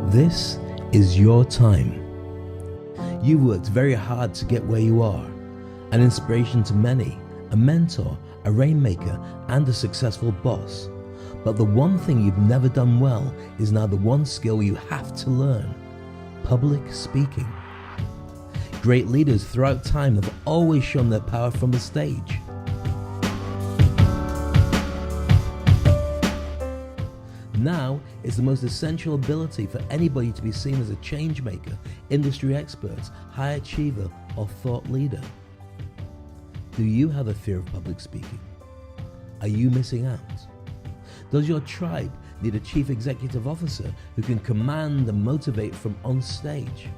This is your time. You worked very hard to get where you are, an inspiration to many, a mentor, a rainmaker, and a successful boss. But the one thing you've never done well is now the one skill you have to learn: public speaking. Great leaders throughout time have always shown their power from the stage. Now is the most essential ability for anybody to be seen as a change maker, industry expert, high achiever, or thought leader. Do you have a fear of public speaking? Are you missing out? Does your tribe need a chief executive officer who can command and motivate from on stage?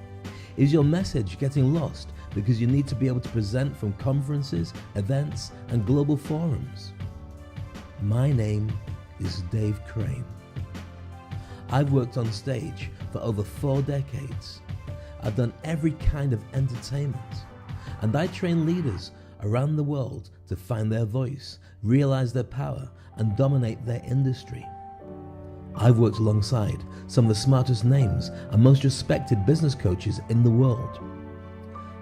Is your message getting lost because you need to be able to present from conferences, events, and global forums? My name is Dave Crane. I've worked on stage for over 4 decades. I've done every kind of entertainment, and I train leaders around the world to find their voice, realize their power, and dominate their industry. I've worked alongside some of the smartest names and most respected business coaches in the world.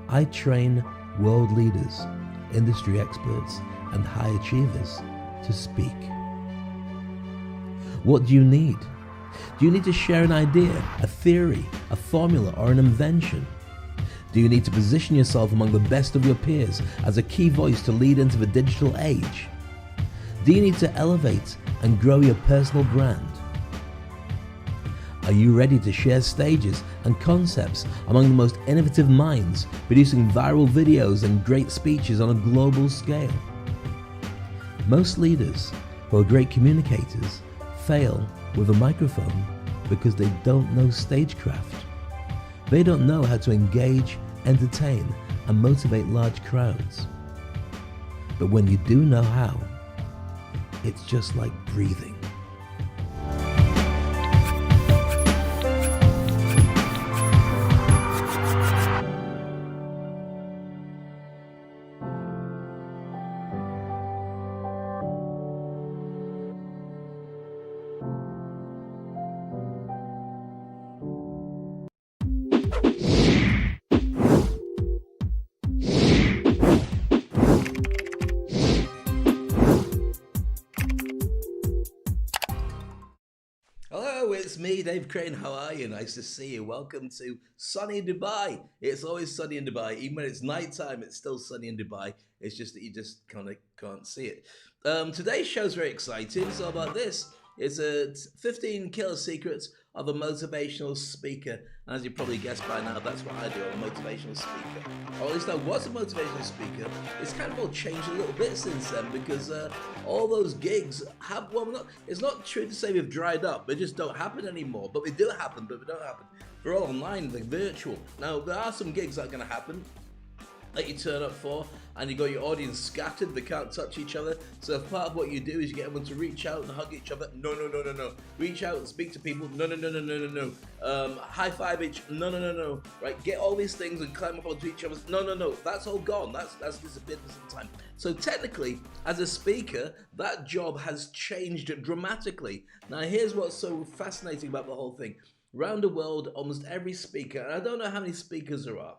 I train world leaders, industry experts, and high achievers to speak. What do you need? Do you need to share an idea, a theory, a formula, or an invention? Do you need to position yourself among the best of your peers as a key voice to lead into the digital age? Do you need to elevate and grow your personal brand? Are you ready to share stages and concepts among the most innovative minds, producing viral videos and great speeches on a global scale? Most leaders who are great communicators fail with a microphone because they don't know stagecraft. They don't know how to engage, entertain, and motivate large crowds. But when you do know how, it's just like breathing. Hello, it's me, Dave Crane. How are you? Nice to see you. Welcome to sunny Dubai. It's always sunny in Dubai. Even when it's nighttime, it's still sunny in Dubai. It's just that you just kind of can't see it. Today's show's very exciting. It's all about this. It's 15 killer secrets of a motivational speaker. And as you probably guessed by now, that's what I do. I'm a motivational speaker. Or at least I was a motivational speaker. It's kind of all changed a little bit since then because all those gigs have, it's not true to say we've dried up. They just don't happen anymore. But they do happen, but they don't happen. They're all online, they're virtual. Now, there are some gigs that are going to happen that you turn up for, and you got your audience scattered, they can't touch each other. So if part of what you do is you get everyone to reach out and hug each other, no. Reach out and speak to people, no. High five each, no. Right, get all these things and climb up onto each other, no. That's all gone, that's disappeared for some time. So technically, as a speaker, that job has changed dramatically. Now here's what's so fascinating about the whole thing. Around the world, almost every speaker, and I don't know how many speakers there are,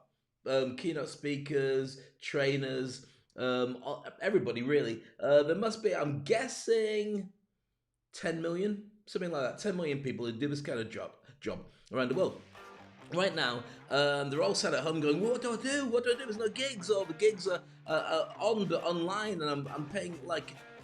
keynote speakers, trainers, everybody really. There must be, I'm guessing, 10 million, something like that. 10 million people who do this kind of job around the world. Right now, they're all sat at home going, what do I do? There's no gigs, or the gigs are on but online, and I'm paying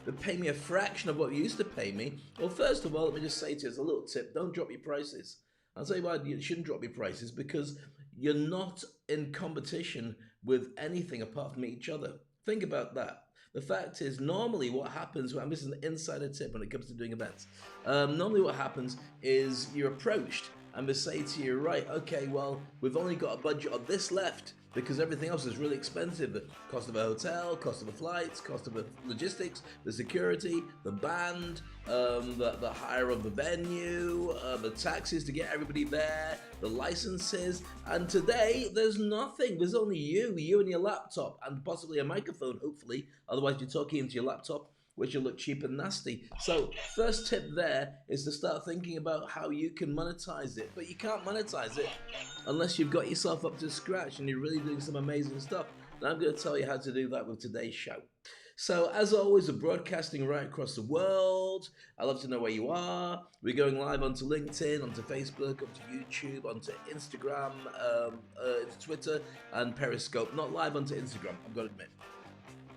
they're paying me a fraction of what you used to pay me. Well, first of all, let me just say to you as a little tip, don't drop your prices. I'll tell you why you shouldn't drop your prices, because you're not in competition with anything apart from each other. Think about that. The fact is, normally what happens, and this is an insider tip when it comes to doing events, normally what happens is you're approached and they say to you, right, okay, well, we've only got a budget of this left because everything else is really expensive. The cost of a hotel, cost of the flights, cost of the logistics, the security, the band, the hire of the venue, the taxis to get everybody there, the licenses. And today, there's nothing. There's only you and your laptop, and possibly a microphone, hopefully. Otherwise, you're talking into your laptop. which will look cheap and nasty. So first tip there is to start thinking about how you can monetize it. But you can't monetize it unless you've got yourself up to scratch and you're really doing some amazing stuff. And I'm going to tell you how to do that with today's show. So as always, we're broadcasting right across the world. I'd love to know where you are. We're going live onto LinkedIn, onto Facebook, onto YouTube, onto Instagram, into Twitter, and Periscope. Not live onto Instagram, I've got to admit.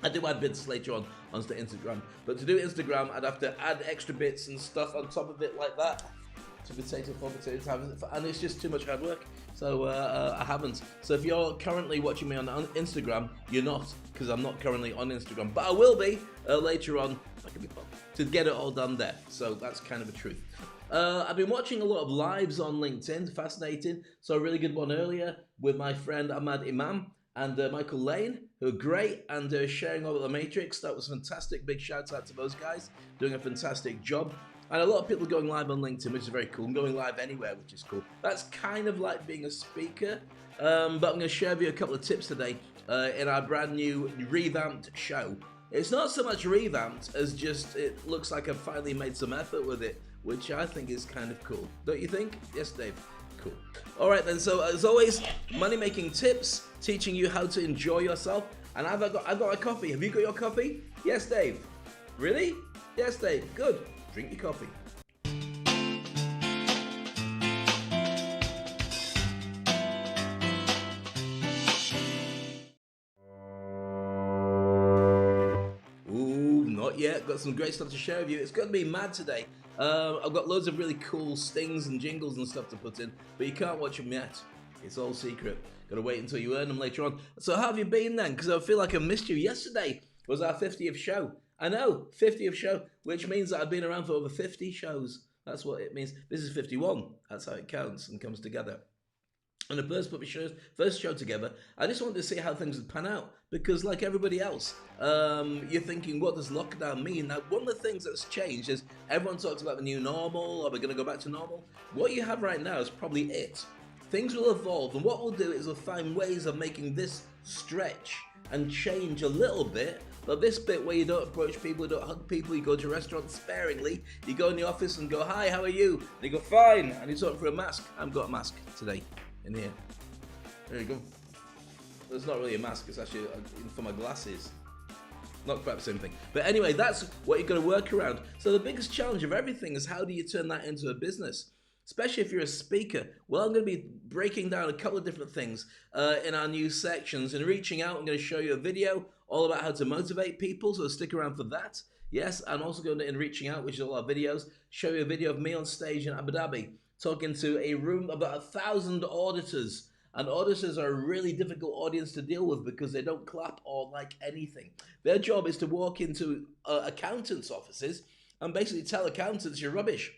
I do add bits later on onto Instagram. But to do Instagram, I'd have to add extra bits and stuff on top of it like that. To potato for potato, and it's just too much hard work. So I haven't. So if you're currently watching me on Instagram, you're not, because I'm not currently on Instagram. But I will be later on. That could be fun to get it all done there. So that's kind of the truth. I've been watching a lot of lives on LinkedIn. Fascinating. Saw a really good one earlier with my friend Ahmad Imam and Michael Lane, who are great and sharing all about the Matrix. That was fantastic. Big shout out to those guys doing a fantastic job. And a lot of people going live on LinkedIn, which is very cool. I'm going live anywhere, which is cool. That's kind of like being a speaker. But I'm going to share with you a couple of tips today in our brand new revamped show. It's not so much revamped as just it looks like I've finally made some effort with it, which I think is kind of cool. Don't you think? Yes, Dave. Cool. All right then. So as always, money-making tips, teaching you how to enjoy yourself. And I've got my coffee. Have you got your coffee? Yes, Dave. Really? Yes, Dave. Good. Drink your coffee. Ooh, not yet. Got some great stuff to share with you. It's going to be mad today. I've got loads of really cool stings and jingles and stuff to put in, but you can't watch them yet. It's all secret. Got to wait until you earn them later on. So how have you been then? Because I feel like I missed you. Yesterday was our 50th show. I know, 50th show, which means that I've been around for over 50 shows. That's what it means. This is 51. That's how it counts and comes together. And the first show together, I just wanted to see how things would pan out. Because like everybody else, you're thinking, what does lockdown mean? Now, one of the things that's changed is everyone talks about the new normal. Are we going to go back to normal? What you have right now is probably it. Things will evolve. And what we'll do is we'll find ways of making this stretch and change a little bit. But this bit where you don't approach people, you don't hug people, you go to restaurants sparingly, you go in the office and go, hi, how are you? And you go, fine. And you talk for a mask. I've got a mask today in here. There you go. It's not really a mask, it's actually for my glasses. Not quite the same thing. But anyway, that's what you've got to work around. So the biggest challenge of everything is how do you turn that into a business? Especially if you're a speaker. Well, I'm going to be breaking down a couple of different things in our new sections. And reaching out, I'm going to show you a video all about how to motivate people, so stick around for that. Yes, I'm also going to, in reaching out, which is all our videos, show you a video of me on stage in Abu Dhabi, talking to a room of about 1,000 auditors. And auditors are a really difficult audience to deal with because they don't clap or like anything. Their job is to walk into accountants' offices and basically tell accountants you're rubbish.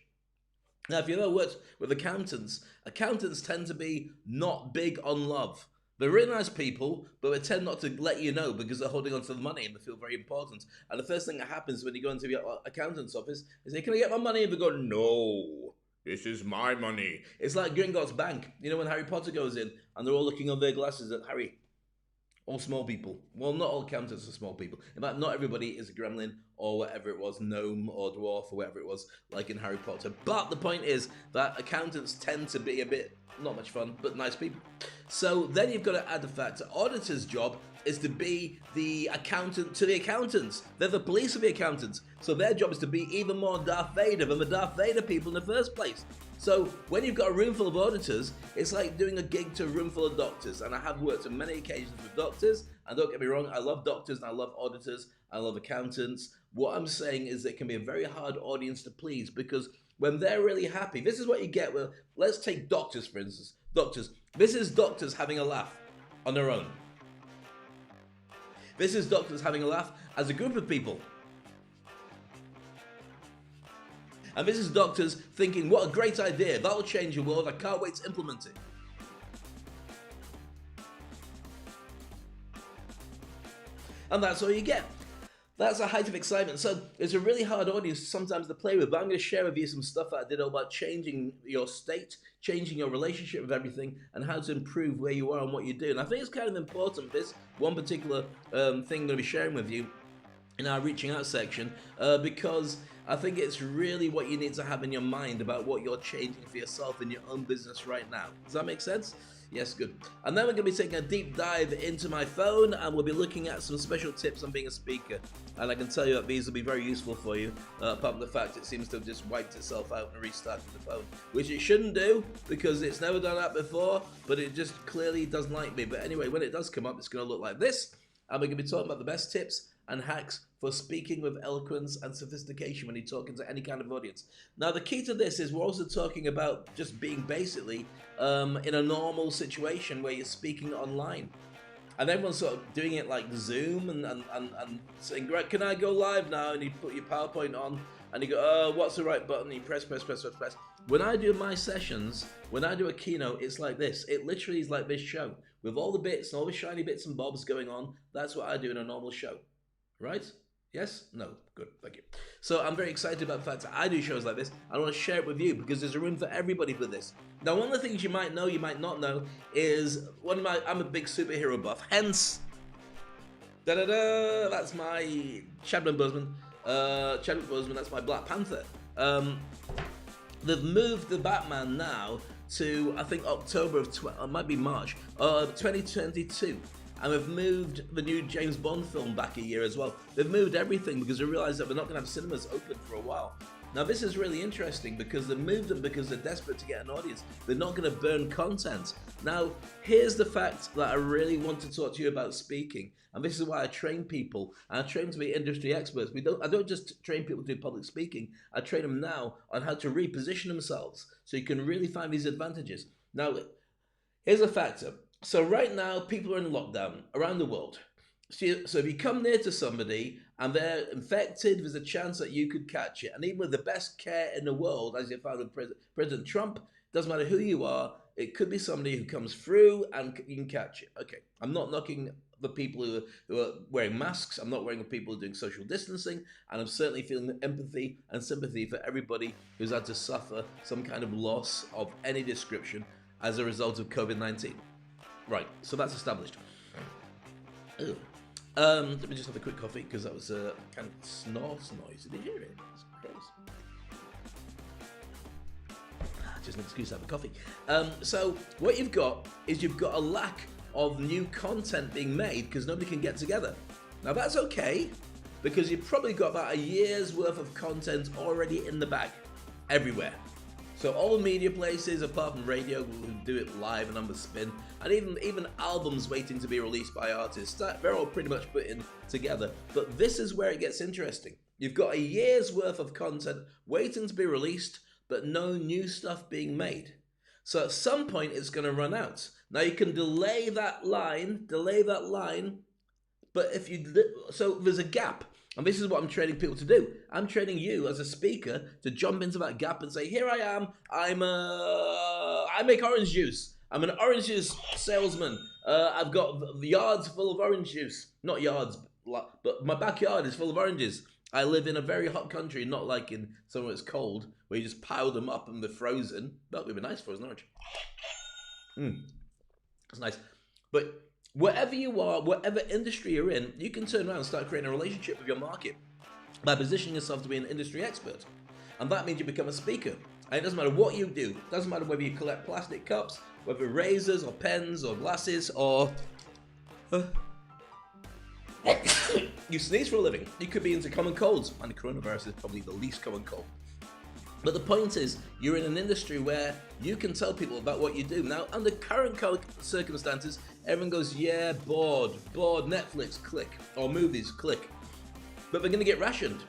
Now, if you've ever worked with accountants tend to be not big on love. They're really nice people, but they tend not to let you know because they're holding on to the money and they feel very important. And the first thing that happens when you go into the accountant's office is they, can I get my money? And they go, no, this is my money. It's like Gringotts Bank. You know when Harry Potter goes in and they're all looking over their glasses at Harry. All small people. Well, not all accountants are small people. In fact, not everybody is a gremlin or whatever it was, gnome or dwarf or whatever it was, like in Harry Potter. But the point is that accountants tend to be a bit, not much fun, but nice people. So then you've got to add the fact that auditor's job is to be the accountant to the accountants. They're the police of the accountants. So their job is to be even more Darth Vader than the Darth Vader people in the first place. So when you've got a room full of auditors, it's like doing a gig to a room full of doctors. And I have worked on many occasions with doctors. And don't get me wrong, I love doctors and I love auditors. I love accountants. What I'm saying is it can be a very hard audience to please because when they're really happy, this is what you get. Well, let's take doctors, for instance. Doctors. This is doctors having a laugh on their own. This is doctors having a laugh as a group of people. And this is doctors thinking, what a great idea. That'll change the world. I can't wait to implement it. And that's all you get. That's a height of excitement. So it's a really hard audience sometimes to play with, but I'm going to share with you some stuff that I did all about changing your state, changing your relationship with everything, and how to improve where you are and what you do. And I think it's kind of important, this one particular thing I'm going to be sharing with you in our reaching out section, because I think it's really what you need to have in your mind about what you're changing for yourself in your own business right now. Does that make sense? Yes, good. And then we're going to be taking a deep dive into my phone, and we'll be looking at some special tips on being a speaker. And I can tell you that these will be very useful for you, apart from the fact it seems to have just wiped itself out and restarted the phone, which it shouldn't do because it's never done that before, but it just clearly doesn't like me. But anyway, when it does come up, it's going to look like this, and we're going to be talking about the best tips and hacks for speaking with eloquence and sophistication when you're talking to any kind of audience. Now, the key to this is we're also talking about just being basically in a normal situation where you're speaking online. And everyone's sort of doing it like Zoom and saying, right, can I go live now? And you put your PowerPoint on and you go, oh, what's the right button? And you press. When I do my sessions, when I do a keynote, it's like this. It literally is like this show with all the bits and all the shiny bits and bobs going on. That's what I do in a normal show. Right? Yes? No? Good. Thank you. So I'm very excited about the fact that I do shows like this. I want to share it with you because there's a room for everybody for this. Now, one of the things you might know, you might not know, is I'm a big superhero buff. Hence, that's my Chadwick Boseman. That's my Black Panther. They've moved the Batman now to, I think, October of, it might be March, 2022. And we've moved the new James Bond film back a year as well. They've moved everything because they realised that we're not going to have cinemas open for a while. Now, this is really interesting because they moved them because they're desperate to get an audience. They're not going to burn content. Now, here's the fact that I really want to talk to you about speaking. And this is why I train people. And I train them to be industry experts. I don't just train people to do public speaking. I train them now on how to reposition themselves so you can really find these advantages. Now, here's a factor. So right now, people are in lockdown around the world. So if you come near to somebody and they're infected, there's a chance that you could catch it. And even with the best care in the world, as you found with President Trump, doesn't matter who you are, it could be somebody who comes through and you can catch it. Okay, I'm not knocking the people who are wearing masks. I'm not wearing the people who are doing social distancing. And I'm certainly feeling empathy and sympathy for everybody who's had to suffer some kind of loss of any description as a result of COVID-19. Right, so that's established. Let me just have a quick coffee because that was a kind of snort noise. Did you hear it? It's gross. Just an excuse to have a coffee. So what you've got is you've got a lack of new content being made because nobody can get together. Now that's okay because you've probably got about a year's worth of content already in the bag everywhere. So all media places, apart from radio, who do it live and on the spin, and even albums waiting to be released by artists, they're all pretty much put in together. But this is where it gets interesting. You've got a year's worth of content waiting to be released, but no new stuff being made. So at some point, it's going to run out. Now you can delay that line, but so there's a gap. And this is what I'm training people to do. I'm training you as a speaker to jump into that gap and say, here I am, I make orange juice. I'm an orange juice salesman. I've got yards full of orange juice. Not yards, but my backyard is full of oranges. I live in a very hot country, not like in somewhere that's cold, where you just pile them up and they're frozen. That would be nice for us, an orange. That's nice. But wherever you are, whatever industry you're in, you can turn around and start creating a relationship with your market by positioning yourself to be an industry expert. And that means you become a speaker. And it doesn't matter what you do. It doesn't matter whether you collect plastic cups, whether razors or pens or glasses or you sneeze for a living. You could be into common colds, and the coronavirus is probably the least common cold. But the point is, you're in an industry where you can tell people about what you do. Now, under current circumstances, everyone goes, yeah, bored, Netflix, click, or movies, click. But they're going to get rationed.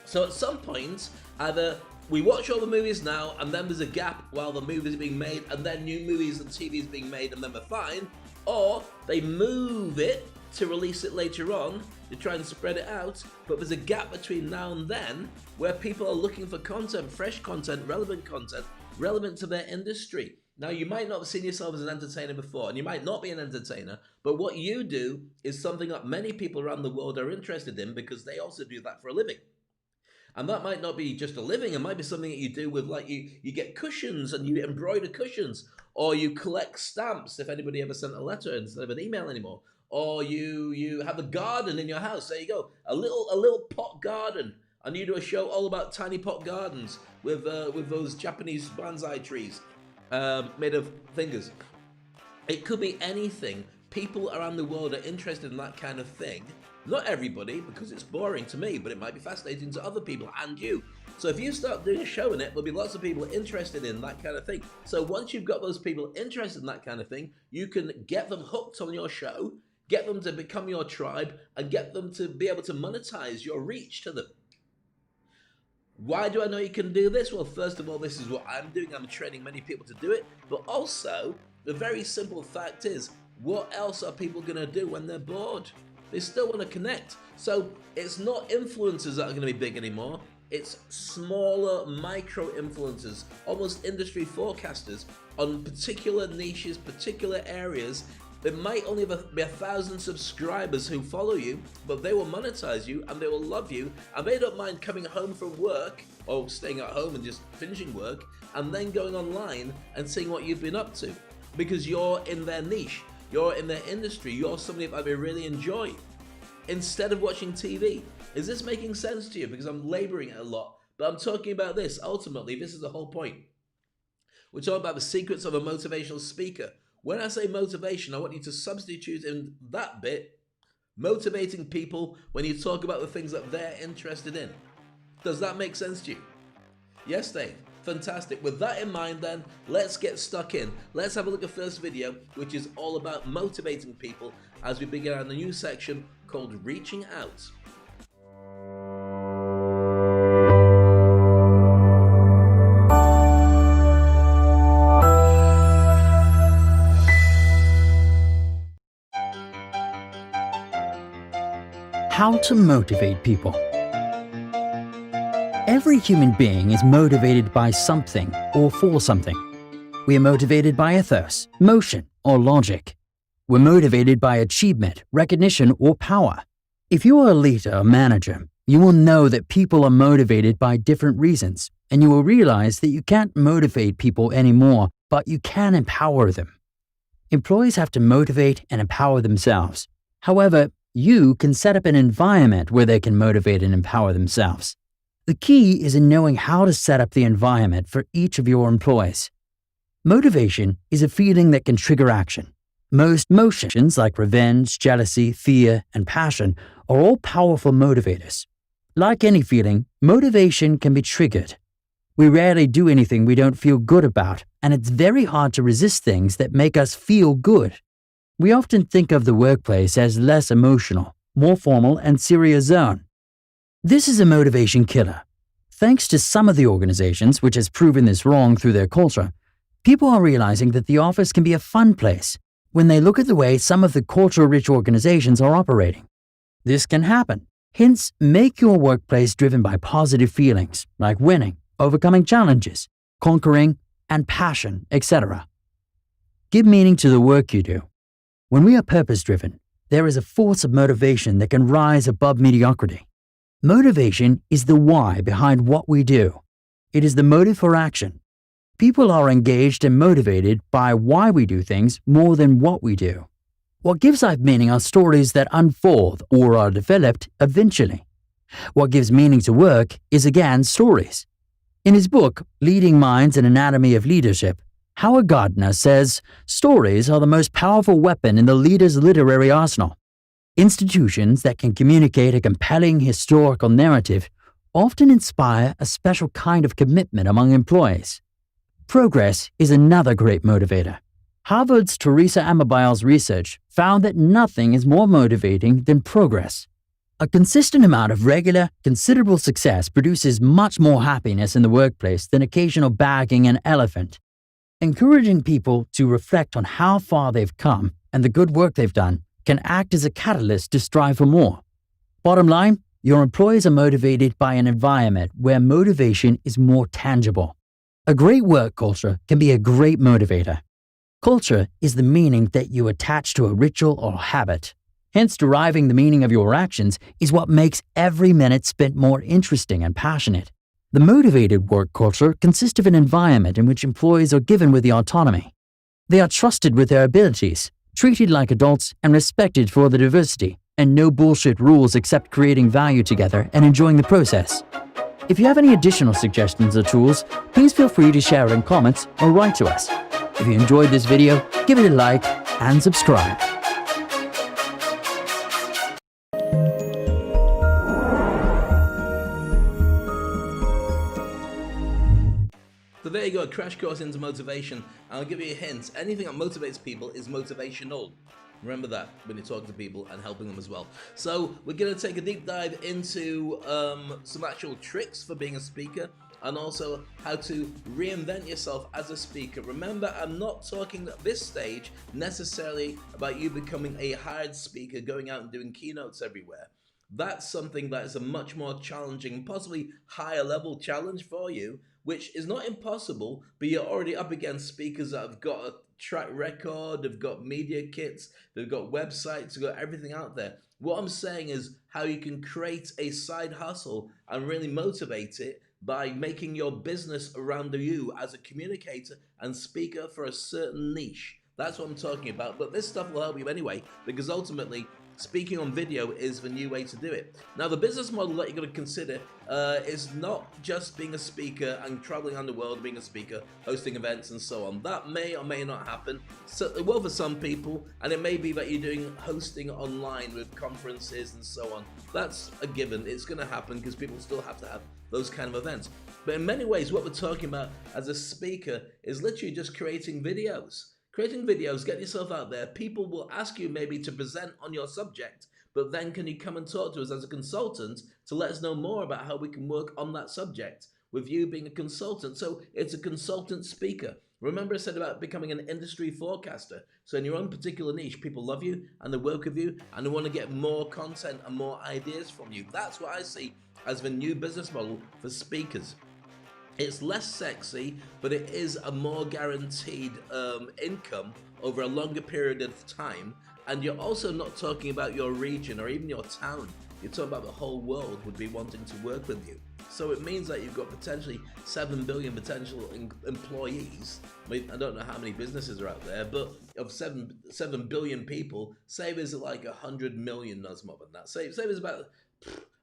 So at some point, either we watch all the movies now, and then there's a gap while the movies are being made, and then new movies and TV is being made, and then they're fine, or they move it to release it later on, to try and spread it out, but there's a gap between now and then where people are looking for content, fresh content, relevant to their industry. Now, you might not have seen yourself as an entertainer before, and you might not be an entertainer, but what you do is something that many people around the world are interested in because they also do that for a living. And that might not be just a living, it might be something that you do with, like, you get cushions and you embroider cushions, or you collect stamps if anybody ever sent a letter instead of an email anymore, or you have a garden in your house. There you go, a little pot garden, and you do a show all about tiny pot gardens with those Japanese bonsai trees made of fingers. It could be anything. People around the world are interested in that kind of thing. Not everybody, because it's boring to me, but it might be fascinating to other people and you. So if you start doing a show in it, there'll be lots of people interested in that kind of thing. So once you've got those people interested in that kind of thing, you can get them hooked on your show, get them to become your tribe, and get them to be able to monetize your reach to them. Why do I know you can do this? Well, first of all, this is what I'm doing. I'm training many people to do it. But also, the very simple fact is, what else are people going to do when they're bored? They still want to connect. So it's not influencers that are going to be big anymore. It's smaller micro influencers, almost industry forecasters on particular niches, particular areas. There might only be 1,000 subscribers who follow you, but they will monetize you and they will love you, and they don't mind coming home from work or staying at home and just finishing work and then going online and seeing what you've been up to, because you're in their niche, you're in their industry, you're somebody that they really enjoy, instead of watching TV. Is this making sense to you? Because I'm laboring it a lot, but I'm talking about this. Ultimately, this is the whole point. We're talking about the secrets of a motivational speaker. When I say motivation, I want you to substitute in that bit, motivating people when you talk about the things that they're interested in. Does that make sense to you? Yes, Dave. Fantastic. With that in mind then, let's get stuck in. Let's have a look at the first video, which is all about motivating people as we begin our new section called Reaching Out. How to motivate people. Every human being is motivated by something or for something. We are motivated by ethos, motion, or logic. We're motivated by achievement, recognition, or power. If you are a leader or manager, you will know that people are motivated by different reasons, and you will realize that you can't motivate people anymore, but you can empower them. Employees have to motivate and empower themselves. However, you can set up an environment where they can motivate and empower themselves. The key is in knowing how to set up the environment for each of your employees. Motivation is a feeling that can trigger action. Most emotions like revenge, jealousy, fear, and passion are all powerful motivators. Like any feeling, motivation can be triggered. We rarely do anything we don't feel good about, and it's very hard to resist things that make us feel good. We often think of the workplace as less emotional, more formal, and serious zone. This is a motivation killer. Thanks to some of the organizations which has proven this wrong through their culture, people are realizing that the office can be a fun place when they look at the way some of the culture-rich organizations are operating. This can happen. Hence, make your workplace driven by positive feelings like winning, overcoming challenges, conquering, and passion, etc. Give meaning to the work you do. When we are purpose-driven, there is a force of motivation that can rise above mediocrity. Motivation is the why behind what we do. It is the motive for action. People are engaged and motivated by why we do things more than what we do. What gives life meaning are stories that unfold or are developed eventually. What gives meaning to work is again stories. In his book, Leading Minds: An Anatomy of Leadership, Howard Gardner says, stories are the most powerful weapon in the leader's literary arsenal. Institutions that can communicate a compelling historical narrative often inspire a special kind of commitment among employees. Progress is another great motivator. Harvard's Teresa Amabile's research found that nothing is more motivating than progress. A consistent amount of regular, considerable success produces much more happiness in the workplace than occasional bagging an elephant. Encouraging people to reflect on how far they've come and the good work they've done can act as a catalyst to strive for more. Bottom line, your employees are motivated by an environment where motivation is more tangible. A great work culture can be a great motivator. Culture is the meaning that you attach to a ritual or habit. Hence, deriving the meaning of your actions is what makes every minute spent more interesting and passionate. The motivated work culture consists of an environment in which employees are given with the autonomy. They are trusted with their abilities, treated like adults and respected for the diversity, and no bullshit rules except creating value together and enjoying the process. If you have any additional suggestions or tools, please feel free to share it in comments or write to us. If you enjoyed this video, give it a like and subscribe. So there you go, a crash course into motivation. I'll give you a hint. Anything that motivates people is motivational. Remember that when you're talking to people and helping them as well. So we're going to take a deep dive into some actual tricks for being a speaker, and also how to reinvent yourself as a speaker. Remember, I'm not talking at this stage necessarily about you becoming a hired speaker, going out and doing keynotes everywhere. That's something that is a much more challenging, possibly higher level challenge for you, which is not impossible, but you're already up against speakers that have got a track record, they've got media kits, they've got websites, they've got everything out there. What I'm saying is how you can create a side hustle and really motivate it by making your business around you as a communicator and speaker for a certain niche. That's what I'm talking about, but this stuff will help you anyway, because ultimately, speaking on video is the new way to do it. Now, the business model that you're going to consider is not just being a speaker and traveling around the world, being a speaker, hosting events and so on. That may or may not happen. So, well, for some people, and it may be that you're doing hosting online with conferences and so on. That's a given. It's going to happen because people still have to have those kind of events. But in many ways, what we're talking about as a speaker is literally just creating videos. Creating videos, get yourself out there. People will ask you maybe to present on your subject, but then can you come and talk to us as a consultant to let us know more about how we can work on that subject with you being a consultant? So it's a consultant speaker. Remember I said about becoming an industry forecaster. So in your own particular niche, people love you and they work with you and they want to get more content and more ideas from you. That's what I see as the new business model for speakers. It's less sexy, but it is a more guaranteed income over a longer period of time. And you're also not talking about your region or even your town. You're talking about the whole world would be wanting to work with you. So it means that you've got potentially 7 billion potential employees. I mean, I don't know how many businesses are out there, but of 7 billion people, say there's like 100 million, that's more than that. Say there's about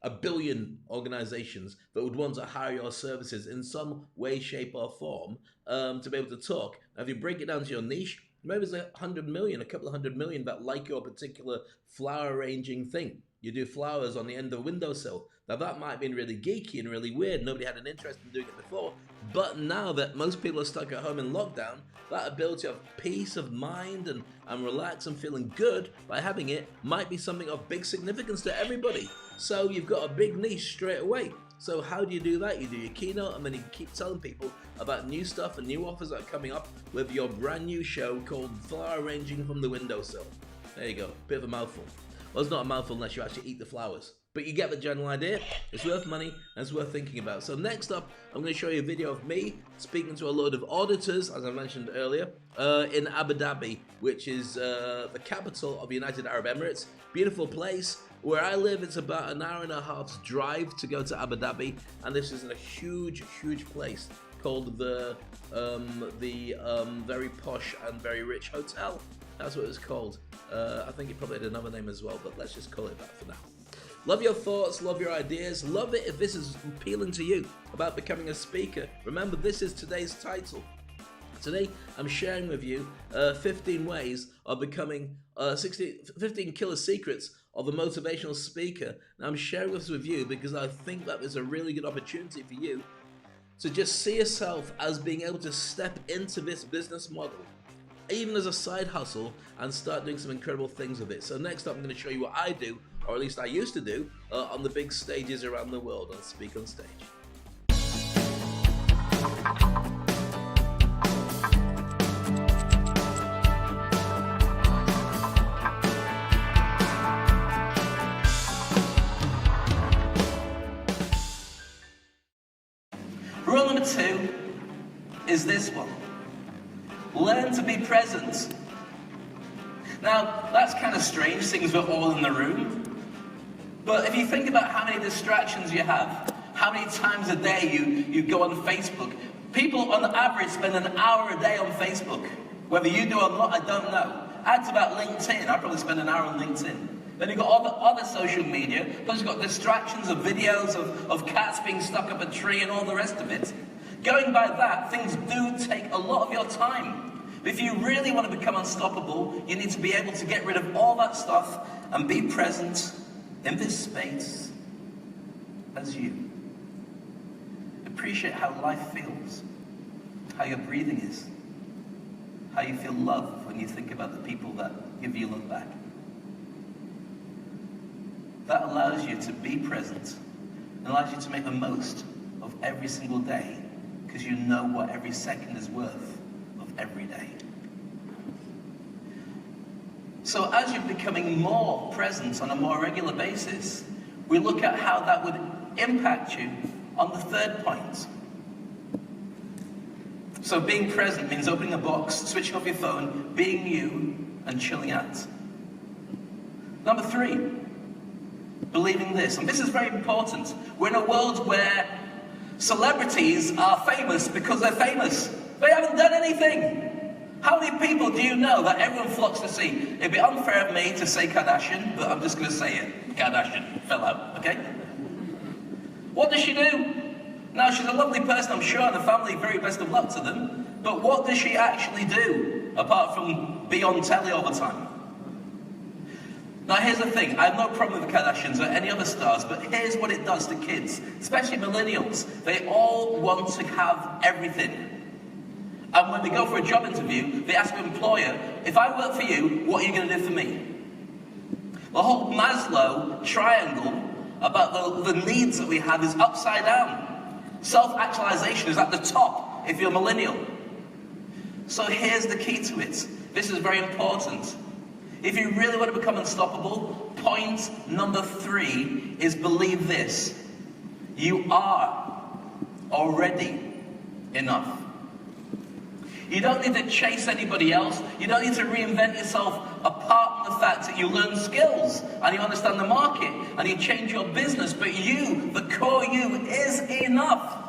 1 billion organizations that would want to hire your services in some way, shape or form to be able to talk. Now, if you break it down to your niche, maybe there's 100 million, a couple of 100 million that like your particular flower arranging thing. You do flowers on the end of a windowsill. Now that might have been really geeky and really weird. Nobody had an interest in doing it before. But now that most people are stuck at home in lockdown, that ability of peace of mind and relax and feeling good by having it might be something of big significance to everybody. So you've got a big niche straight away. So how do you do that? You do your keynote and then you keep telling people about new stuff and new offers that are coming up with your brand new show called Flower Arranging from the Windowsill. There you go, bit of a mouthful. Well, it's not a mouthful unless you actually eat the flowers. But you get the general idea. It's worth money and it's worth thinking about. So next up, I'm going to show you a video of me speaking to a load of auditors, as I mentioned earlier, in Abu Dhabi, which is the capital of the United Arab Emirates. Beautiful place. Where I live, it's about an hour and a half's drive to go to Abu Dhabi, and this is in a huge, huge place called the very posh and very rich hotel. That's what it's called. I think it probably had another name as well, but let's just call it that for now. Love your thoughts, love your ideas, love it if this is appealing to you about becoming a speaker. Remember, this is today's title. Today, I'm sharing with you 15 ways of becoming 15 killer secrets of a motivational speaker. Now, I'm sharing this with you because I think that there's a really good opportunity for you to just see yourself as being able to step into this business model, even as a side hustle, and start doing some incredible things with it. So next up, I'm going to show you what I do, or at least I used to do, on the big stages around the world on Speak on Stage. Rule number 2 is this one. Learn to be present. Now, that's kind of strange, things we're all in the room. But if you think about how many distractions you have, how many times a day you go on Facebook, people on average spend an hour a day on Facebook. Whether you do or not, I don't know. adds about LinkedIn. I probably spend an hour on LinkedIn. Then you've got other social media, plus you've got distractions of videos of cats being stuck up a tree and all the rest of it. Going by that, things do take a lot of your time. But if you really want to become unstoppable, you need to be able to get rid of all that stuff and be present in this space as you. Appreciate how life feels, how your breathing is, how you feel love when you think about the people that give you love back. That allows you to be present and allows you to make the most of every single day because you know what every second is worth of every day. So as you're becoming more present on a more regular basis, we look at how that would impact you on the third point. So being present means opening a box, switching off your phone, being you, and chilling out. Number 3, believing this, and this is very important. We're in a world where celebrities are famous because they're famous. They haven't done anything. How many people do you know that everyone flocks to see? It'd be unfair of me to say Kardashian, but I'm just going to say it. Kardashian fell out, okay? What does she do? Now, she's a lovely person, I'm sure, and the family, very best of luck to them. But what does she actually do, apart from be on telly all the time? Now, here's the thing. I have no problem with the Kardashians or any other stars, but here's what it does to kids, especially millennials. They all want to have everything. And when they go for a job interview, they ask their employer, if I work for you, what are you going to do for me? The whole Maslow triangle about the needs that we have is upside down. Self-actualization is at the top if you're a millennial. So here's the key to it. This is very important. If you really want to become unstoppable, point number 3 is believe this. You are already enough. You don't need to chase anybody else. You don't need to reinvent yourself apart from the fact that you learn skills and you understand the market and you change your business. But you, the core you, is enough.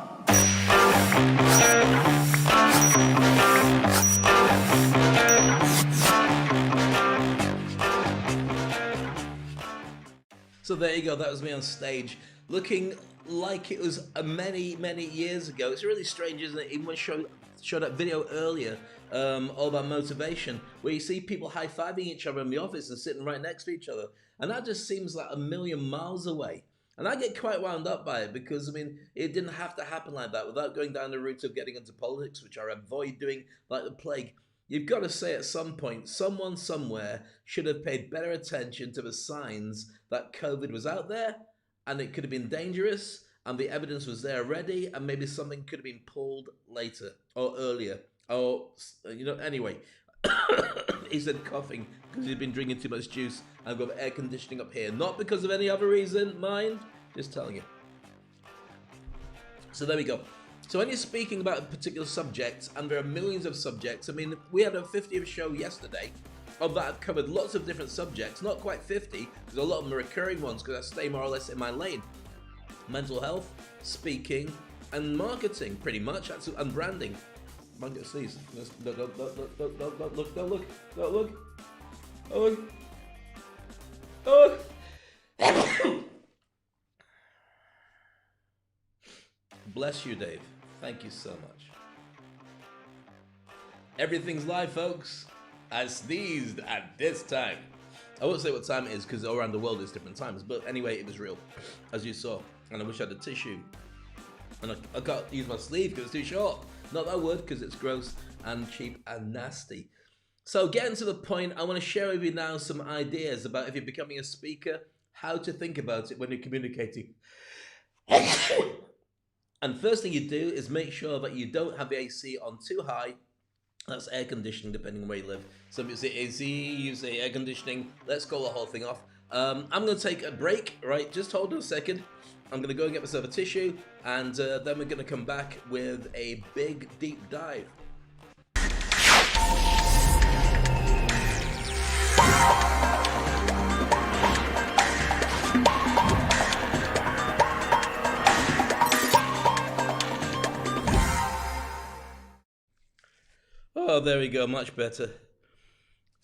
So there you go, that was me on stage, looking like it was many, many years ago. It's really strange, isn't it? Even when I showed that video earlier, all about motivation, where you see people high-fiving each other in the office and sitting right next to each other. And that just seems like a million miles away. And I get quite wound up by it because, I mean, it didn't have to happen like that without going down the route of getting into politics, which I avoid doing like the plague. You've got to say at some point, someone somewhere should have paid better attention to the signs that COVID was out there and it could have been dangerous and the evidence was there already and maybe something could have been pulled later or earlier. Or, you know, anyway, he said coughing because he'd been drinking too much juice and I've got air conditioning up here. Not because of any other reason, mind, just telling you. So there we go. So when you're speaking about a particular subject, and there are millions of subjects, I mean, we had a 50th show yesterday, of that I've covered lots of different subjects, not quite 50, because a lot of them are recurring ones, because I stay more or less in my lane. Mental health, speaking, and marketing, pretty much, and branding. I might get sneeze. Don't look, don't look. Oh, look. Bless you, Dave. Thank you so much. Everything's live, folks. I sneezed at this time. I won't say what time it is because all around the world it's different times. But anyway, it was real, as you saw. And I wish I had a tissue. And I can't use my sleeve because it's too short. Not that I would because it's gross and cheap and nasty. So getting to the point, I want to share with you now some ideas about if you're becoming a speaker, how to think about it when you're communicating. And first thing you do is make sure that you don't have the AC on too high. That's air conditioning, depending on where you live. Some people say AC, you say air conditioning. Let's call the whole thing off. I'm going to take a break, right? Just hold on a second. I'm going to go and get myself a tissue, and then we're going to come back with a big, deep dive. Oh, there we go, much better.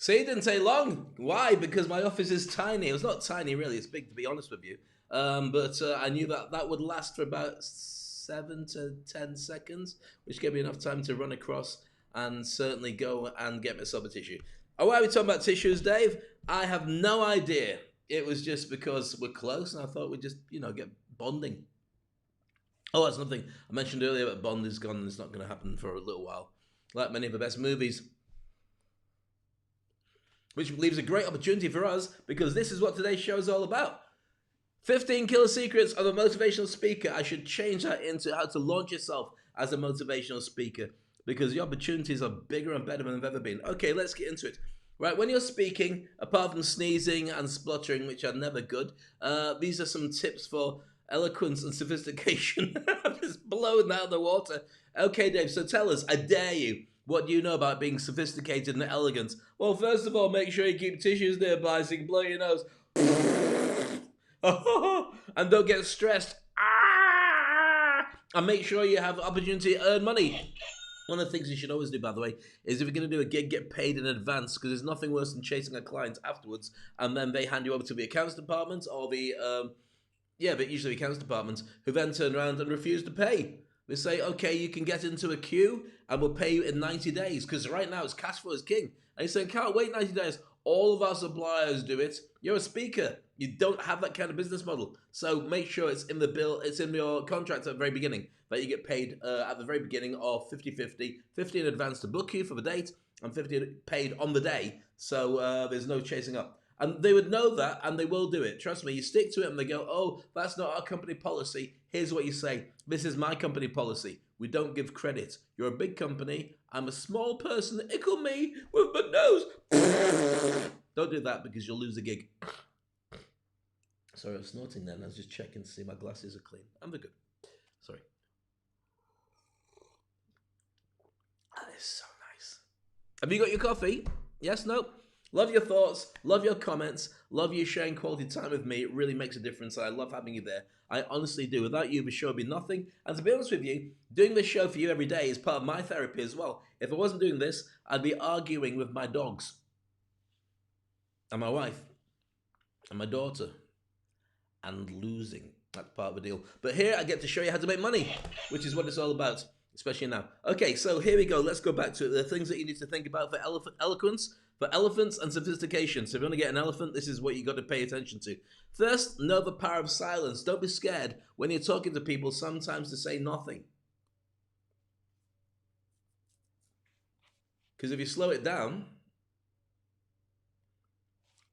See, it didn't take long. Why? Because my office is tiny. It was not tiny, really. It's big, to be honest with you. But I knew that would last for about 7 to 10 seconds, which gave me enough time to run across and certainly go and get myself a tissue. Oh, why are we talking about tissues, Dave? I have no idea. It was just because we're close, and I thought we'd just, get bonding. Oh, that's another thing I mentioned earlier, but Bond is gone and it's not going to happen for a little while. Like many of the best movies. Which leaves a great opportunity for us, because this is what today's show is all about. 15 killer secrets of a motivational speaker. I should change that into how to launch yourself as a motivational speaker, because the opportunities are bigger and better than they've ever been. Okay, let's get into it. Right, when you're speaking, apart from sneezing and spluttering, which are never good, these are some tips for eloquence and sophistication. I'm just blowing that out of the water. Okay, Dave, so tell us, I dare you, what do you know about being sophisticated and elegant? Well, first of all, make sure you keep tissues nearby so you can blow your nose. And don't get stressed. And make sure you have opportunity to earn money. One of the things you should always do, by the way, is if you're going to do a gig, get paid in advance, because there's nothing worse than chasing a client afterwards and then they hand you over to the accounts department or but usually the accounts department, who then turn around and refuse to pay. They say, okay, you can get into a queue and we'll pay you in 90 days, because right now it's cash flow is king. And you say, can't wait 90 days. All of our suppliers do it. You're a speaker. You don't have that kind of business model. So make sure it's in the bill, it's in your contract at the very beginning, that you get paid at the very beginning of 50-50, 50 in advance to book you for the date, and 50 paid on the day. So there's no chasing up. And they would know that, and they will do it. Trust me, you stick to it, and they go, oh, that's not our company policy. Here's what you say. This is my company policy. We don't give credit. You're a big company. I'm a small person. Ickle me with my nose. Don't do that, because you'll lose the gig. Sorry, I was snorting then. I was just checking to see my glasses are clean. And they're good. Sorry. That is so nice. Have you got your coffee? Yes? No? Love your thoughts, love your comments, love you sharing quality time with me. It really makes a difference. I love having you there. I honestly do. Without you, the show would be nothing. And to be honest with you, doing this show for you every day is part of my therapy as well. If I wasn't doing this, I'd be arguing with my dogs and my wife and my daughter and losing. That's part of the deal. But here I get to show you how to make money, which is what it's all about, especially now. Okay, so here we go. Let's go back to it. The things that you need to think about for eloquence, for elephants and sophistication. So if you want to get an elephant, this is what you got to pay attention to. First, know the power of silence. Don't be scared when you're talking to people sometimes to say nothing. Because if you slow it down,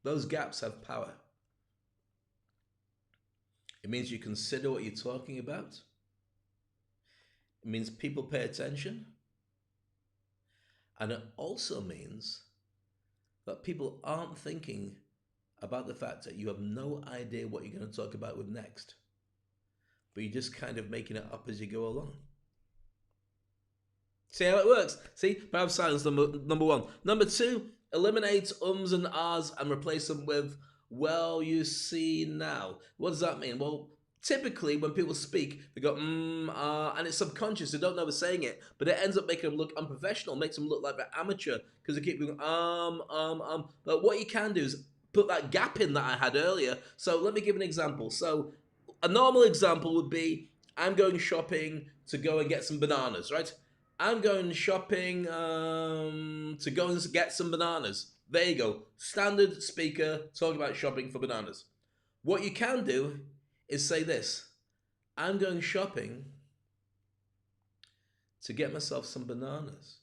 those gaps have power. It means you consider what you're talking about. It means people pay attention. And it also means that people aren't thinking about the fact that you have no idea what you're going to talk about with next, but you're just kind of making it up as you go along. See how it works? See, power of silence, number one. Number two, eliminate ums and ahs and replace them with, well, you see now. What does that mean? Well, typically when people speak, they go, and it's subconscious. They don't know they're saying it, but it ends up making them look unprofessional, makes them look like they're amateur, because they keep going, But what you can do is put that gap in that I had earlier. So let me give an example. So a normal example would be, I'm going shopping to go and get some bananas, right? I'm going shopping to go and get some bananas. There you go. Standard speaker talking about shopping for bananas. What you can do is say this: I'm going shopping to get myself some bananas.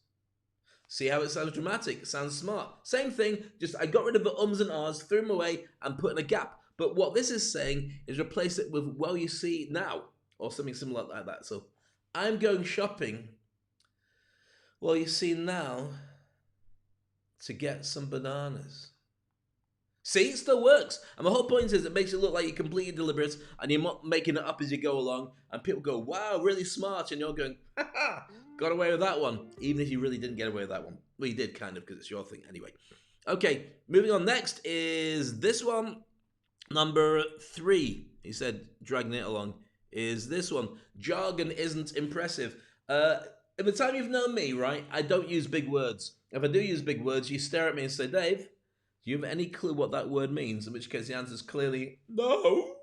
See how it sounds dramatic? It sounds smart. Same thing, just I got rid of the ums and ahs, threw them away, and put in a gap. But what this is saying is replace it with, well, you see now, or something similar like that. So I'm going shopping, well, you see now, to get some bananas. See, it still works. And the whole point is it makes it look like you're completely deliberate and you're not making it up as you go along. And people go, wow, really smart. And you're going, ha, got away with that one. Even if you really didn't get away with that one. Well, you did kind of, because it's your thing anyway. Okay, moving on. Next is this one. Number 3, he said, dragging it along, is this one. Jargon isn't impressive. In the time you've known me, right, I don't use big words. If I do use big words, you stare at me and say, Dave, do you have any clue what that word means? In which case the answer is clearly, no.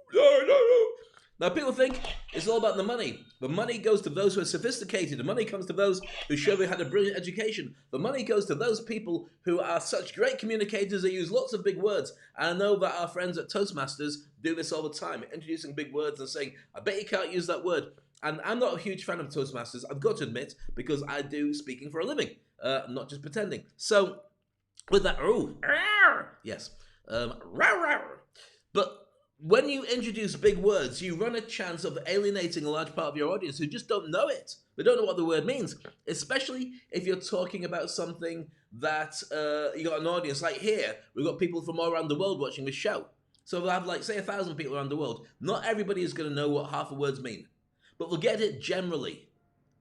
Now, people think it's all about the money. The money goes to those who are sophisticated. The money comes to those who show they had a brilliant education. The money goes to those people who are such great communicators. They use lots of big words. And I know that our friends at Toastmasters do this all the time, introducing big words and saying, I bet you can't use that word. And I'm not a huge fan of Toastmasters, I've got to admit, because I do speaking for a living, not just pretending. So, with that, yes, but when you introduce big words, you run a chance of alienating a large part of your audience who just don't know it. They don't know what the word means, especially if you're talking about something that you got an audience. Like here, we've got people from all around the world watching this show. So we'll have, like, say, 1,000 people around the world. Not everybody is going to know what half the words mean, but they'll get it generally.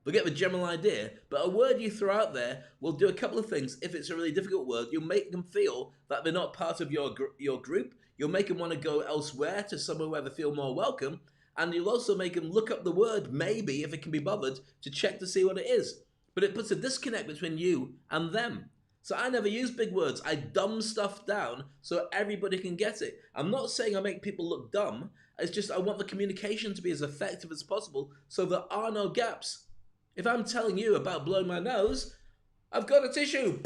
They'll get the general idea, but a word you throw out there will do a couple of things. If it's a really difficult word, you'll make them feel that they're not part of your group. You'll make them want to go elsewhere to somewhere where they feel more welcome. And you'll also make them look up the word, maybe, if it can be bothered, to check to see what it is. But it puts a disconnect between you and them. So I never use big words. I dumb stuff down so everybody can get it. I'm not saying I make people look dumb. It's just I want the communication to be as effective as possible so there are no gaps. If I'm telling you about blowing my nose, I've got a tissue.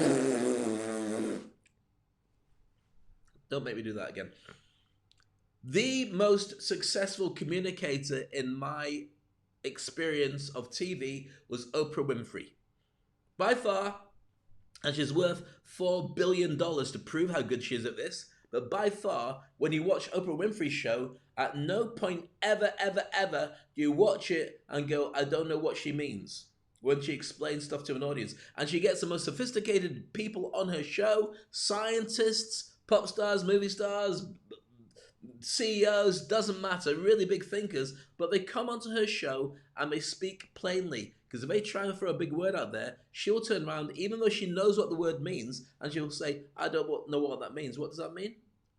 Don't make me do that again. The most successful communicator in my experience of TV was Oprah Winfrey. By far, and she's worth $4 billion to prove how good she is at this, but by far, when you watch Oprah Winfrey's show, at no point ever do you watch it and go, I don't know what she means, when she explains stuff to an audience. And she gets the most sophisticated people on her show, scientists, pop stars, movie stars, CEOs, doesn't matter, really big thinkers, but they come onto her show and they speak plainly. Because if they try and throw a big word out there, she'll turn around, even though she knows what the word means, and she'll say, I don't know what that means. What does that mean?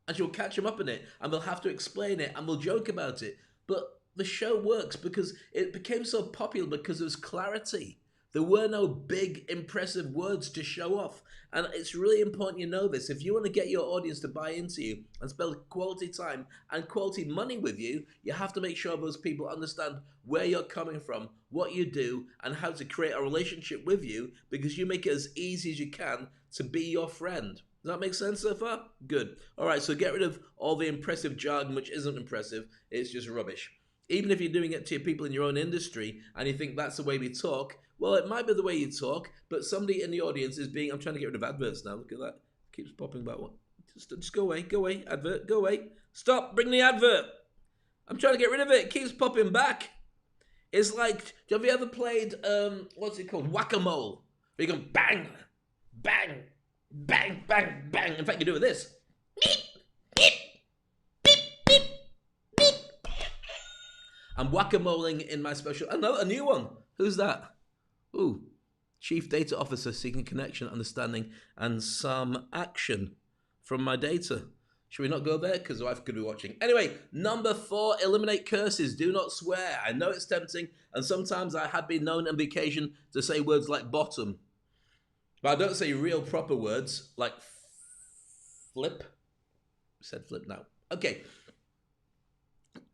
And she'll catch them up in it, and they'll have to explain it, and they'll joke about it. But the show works because it became so popular because there was clarity. There were no big, impressive words to show off. And it's really important you know this. If you want to get your audience to buy into you and spend quality time and quality money with you, you have to make sure those people understand where you're coming from, what you do, and how to create a relationship with you, because you make it as easy as you can to be your friend. Does that make sense so far? Good. All right, so get rid of all the impressive jargon, which isn't impressive. It's just rubbish. Even if you're doing it to people in your own industry and you think that's the way we talk, well, it might be the way you talk, but somebody in the audience is being... I'm trying to get rid of adverts now. Look at that. Keeps popping back. Just go away, advert, go away. Stop, bring the advert. I'm trying to get rid of it. It keeps popping back. It's like, have you ever played, what's it called? Whack-a-mole. Where you go bang, bang, bang, bang, bang. In fact, you do it with this. I'm whack-a-moling in my special... a new one. Who's that? Ooh, Chief Data Officer seeking connection, understanding, and some action from my data. Should we not go there? Because the wife could be watching. Anyway, number 4, eliminate curses. Do not swear. I know it's tempting, and sometimes I have been known on the occasion to say words like bottom. But I don't say real proper words like flip. Said flip now. Okay.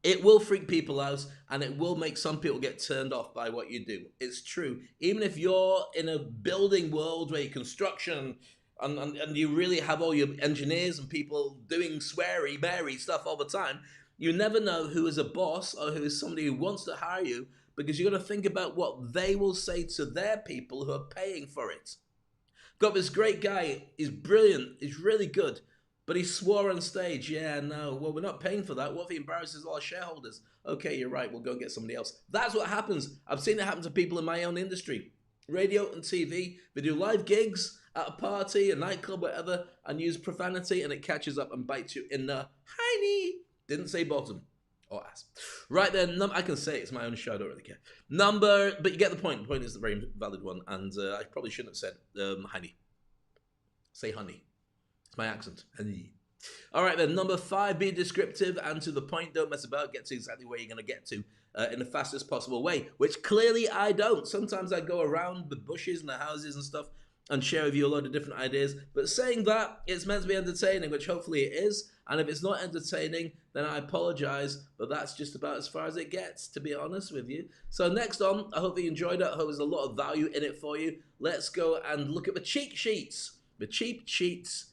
It will freak people out, and it will make some people get turned off by what you do. It's true. Even if you're in a building world where you're construction and you really have all your engineers and people doing sweary, Mary stuff all the time, you never know who is a boss or who is somebody who wants to hire you, because you're going to think about what they will say to their people who are paying for it. Got this great guy. He's brilliant. He's really good. But he swore on stage. Yeah, no, well, we're not paying for that. What if he embarrasses all our shareholders? Okay, you're right. We'll go and get somebody else. That's what happens. I've seen it happen to people in my own industry. Radio and TV. They do live gigs at a party, a nightclub, whatever, and use profanity, and it catches up and bites you in the hiney. Didn't say bottom or ass. Right then, I can say it's my own show. I don't really care. But you get the point. The point is the very valid one, and I probably shouldn't have said hiney. Say honey. It's my accent. All right then, number 5, be descriptive and to the point. Don't mess about. Get to exactly where you're going to get to in the fastest possible way, which clearly I don't. Sometimes I go around the bushes and the houses and stuff, and share with you a lot of different ideas. But saying that, it's meant to be entertaining, which hopefully it is. And if it's not entertaining, then I apologize, but that's just about as far as it gets, to be honest with you. So next on, I hope you enjoyed it. I hope there's a lot of value in it for you. Let's go and look at the cheat sheets. The cheat sheets.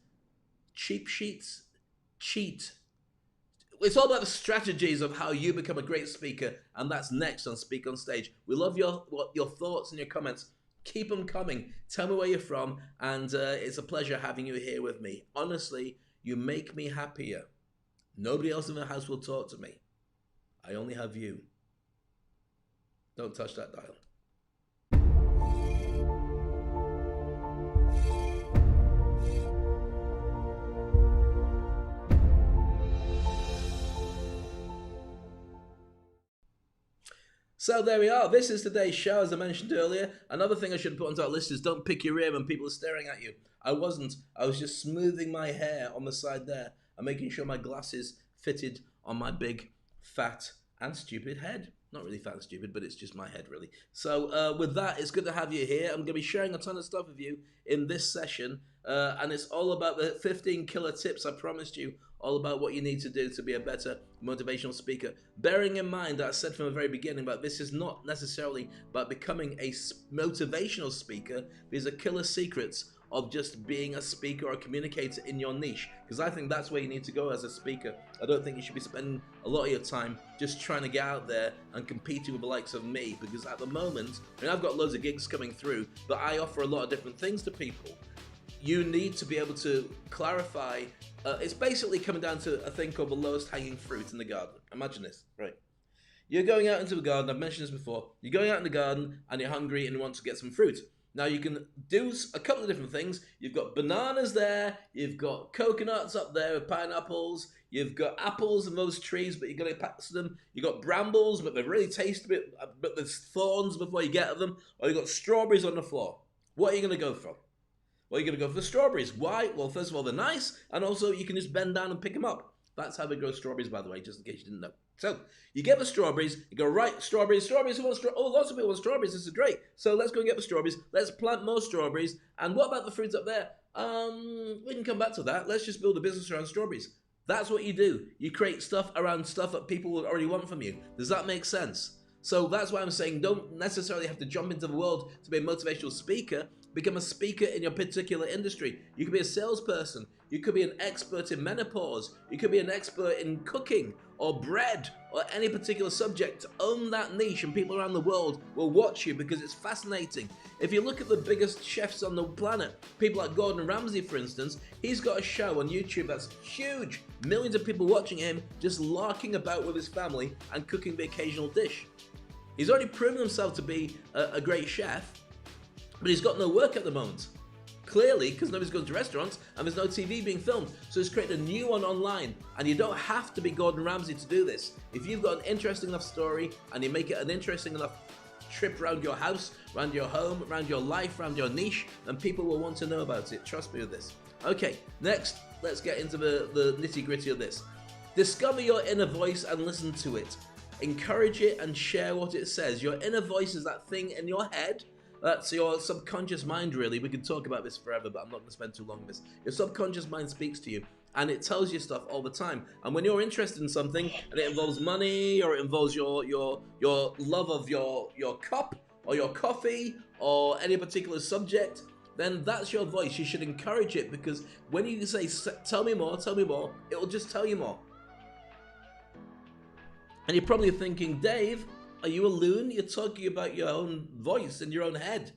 It's all about the strategies of how you become a great speaker, and that's next on Speak on Stage. We love your thoughts and your comments. Keep them coming. Tell me where you're from, and it's a pleasure having you here with me. Honestly, you make me happier. Nobody else in the house will talk to me. I only have you. Don't touch that dial. So there we are. This is today's show, as I mentioned earlier. Another thing I should put onto our list is don't pick your ear when people are staring at you. I wasn't. I was just smoothing my hair on the side there and making sure my glasses fitted on my big, fat, and stupid head. Not really fat and stupid, but it's just my head, really. So with that, it's good to have you here. I'm going to be sharing a ton of stuff with you in this session. And it's all about the 15 killer tips I promised you, all about what you need to do to be a better motivational speaker. Bearing in mind that I said from the very beginning that this is not necessarily about becoming a motivational speaker. These are killer secrets of just being a speaker or a communicator in your niche, because I think that's where you need to go as a speaker. I don't think you should be spending a lot of your time just trying to get out there and competing with the likes of me, because at the moment, I mean, I've got loads of gigs coming through, but I offer a lot of different things to people. You need to be able to clarify. It's basically coming down to a thing called the lowest hanging fruit in the garden. Imagine this, right? You're going out into the garden, I've mentioned this before, you're going out in the garden and you're hungry and you want to get some fruit. Now you can do a couple of different things. You've got bananas there, you've got coconuts up there with pineapples, you've got apples in those trees, but you've got to pass them. You've got brambles, but they really taste a bit, but there's thorns before you get at them. Or you've got strawberries on the floor. What are you going to go for? Well, you're going to go for the strawberries. Why? Well, first of all, they're nice, and also you can just bend down and pick them up. That's how they grow strawberries, by the way, just in case you didn't know. So, you get the strawberries, you go, right, strawberries, who wants strawberries? Oh, lots of people want strawberries, this is great. So let's go and get the strawberries, let's plant more strawberries, and what about the fruits up there? We can come back to that. Let's just build a business around strawberries. That's what you do. You create stuff around stuff that people will already want from you. Does that make sense? So that's why I'm saying don't necessarily have to jump into the world to be a motivational speaker. Become a speaker in your particular industry. You could be a salesperson. You could be an expert in menopause. You could be an expert in cooking or bread or any particular subject. Own that niche and people around the world will watch you because it's fascinating. If you look at the biggest chefs on the planet, people like Gordon Ramsay, for instance, he's got a show on YouTube that's huge. Millions of people watching him just larking about with his family and cooking the occasional dish. He's already proven himself to be a great chef, but he's got no work at the moment. Clearly, because nobody's going to restaurants and there's no TV being filmed. So he's created a new one online. And you don't have to be Gordon Ramsay to do this. If you've got an interesting enough story and you make it an interesting enough trip around your house, around your home, around your life, around your niche, then people will want to know about it. Trust me with this. Okay, next, let's get into the nitty-gritty of this. Discover your inner voice and listen to it. Encourage it and share what it says. Your inner voice is that thing in your head. That's your subconscious mind, really. We could talk about this forever, but I'm not going to spend too long on this. Your subconscious mind speaks to you, and it tells you stuff all the time. And when you're interested in something, and it involves money, or it involves your love of your cup, or your coffee, or any particular subject, then that's your voice. You should encourage it, because when you say, tell me more, it will just tell you more. And you're probably thinking, Dave, are you a loon? You're talking about your own voice in your own head.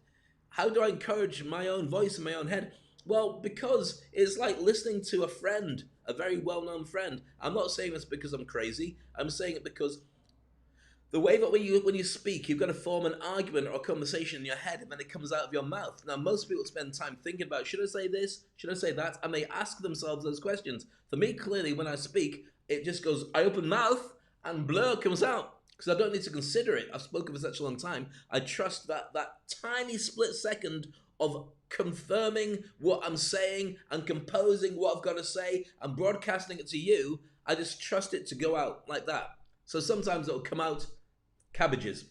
How do I encourage my own voice in my own head? Well, because it's like listening to a friend, a very well-known friend. I'm not saying this because I'm crazy. I'm saying it because the way that when you speak, you've got to form an argument or a conversation in your head, and then it comes out of your mouth. Now, most people spend time thinking about, should I say this? Should I say that? And they ask themselves those questions. For me, clearly, when I speak, it just goes, I open mouth, and blur comes out. Because I don't need to consider it. I've spoken for such a long time. I trust that tiny split second of confirming what I'm saying and composing what I've got to say and broadcasting it to you. I just trust it to go out like that. So sometimes it'll come out cabbages.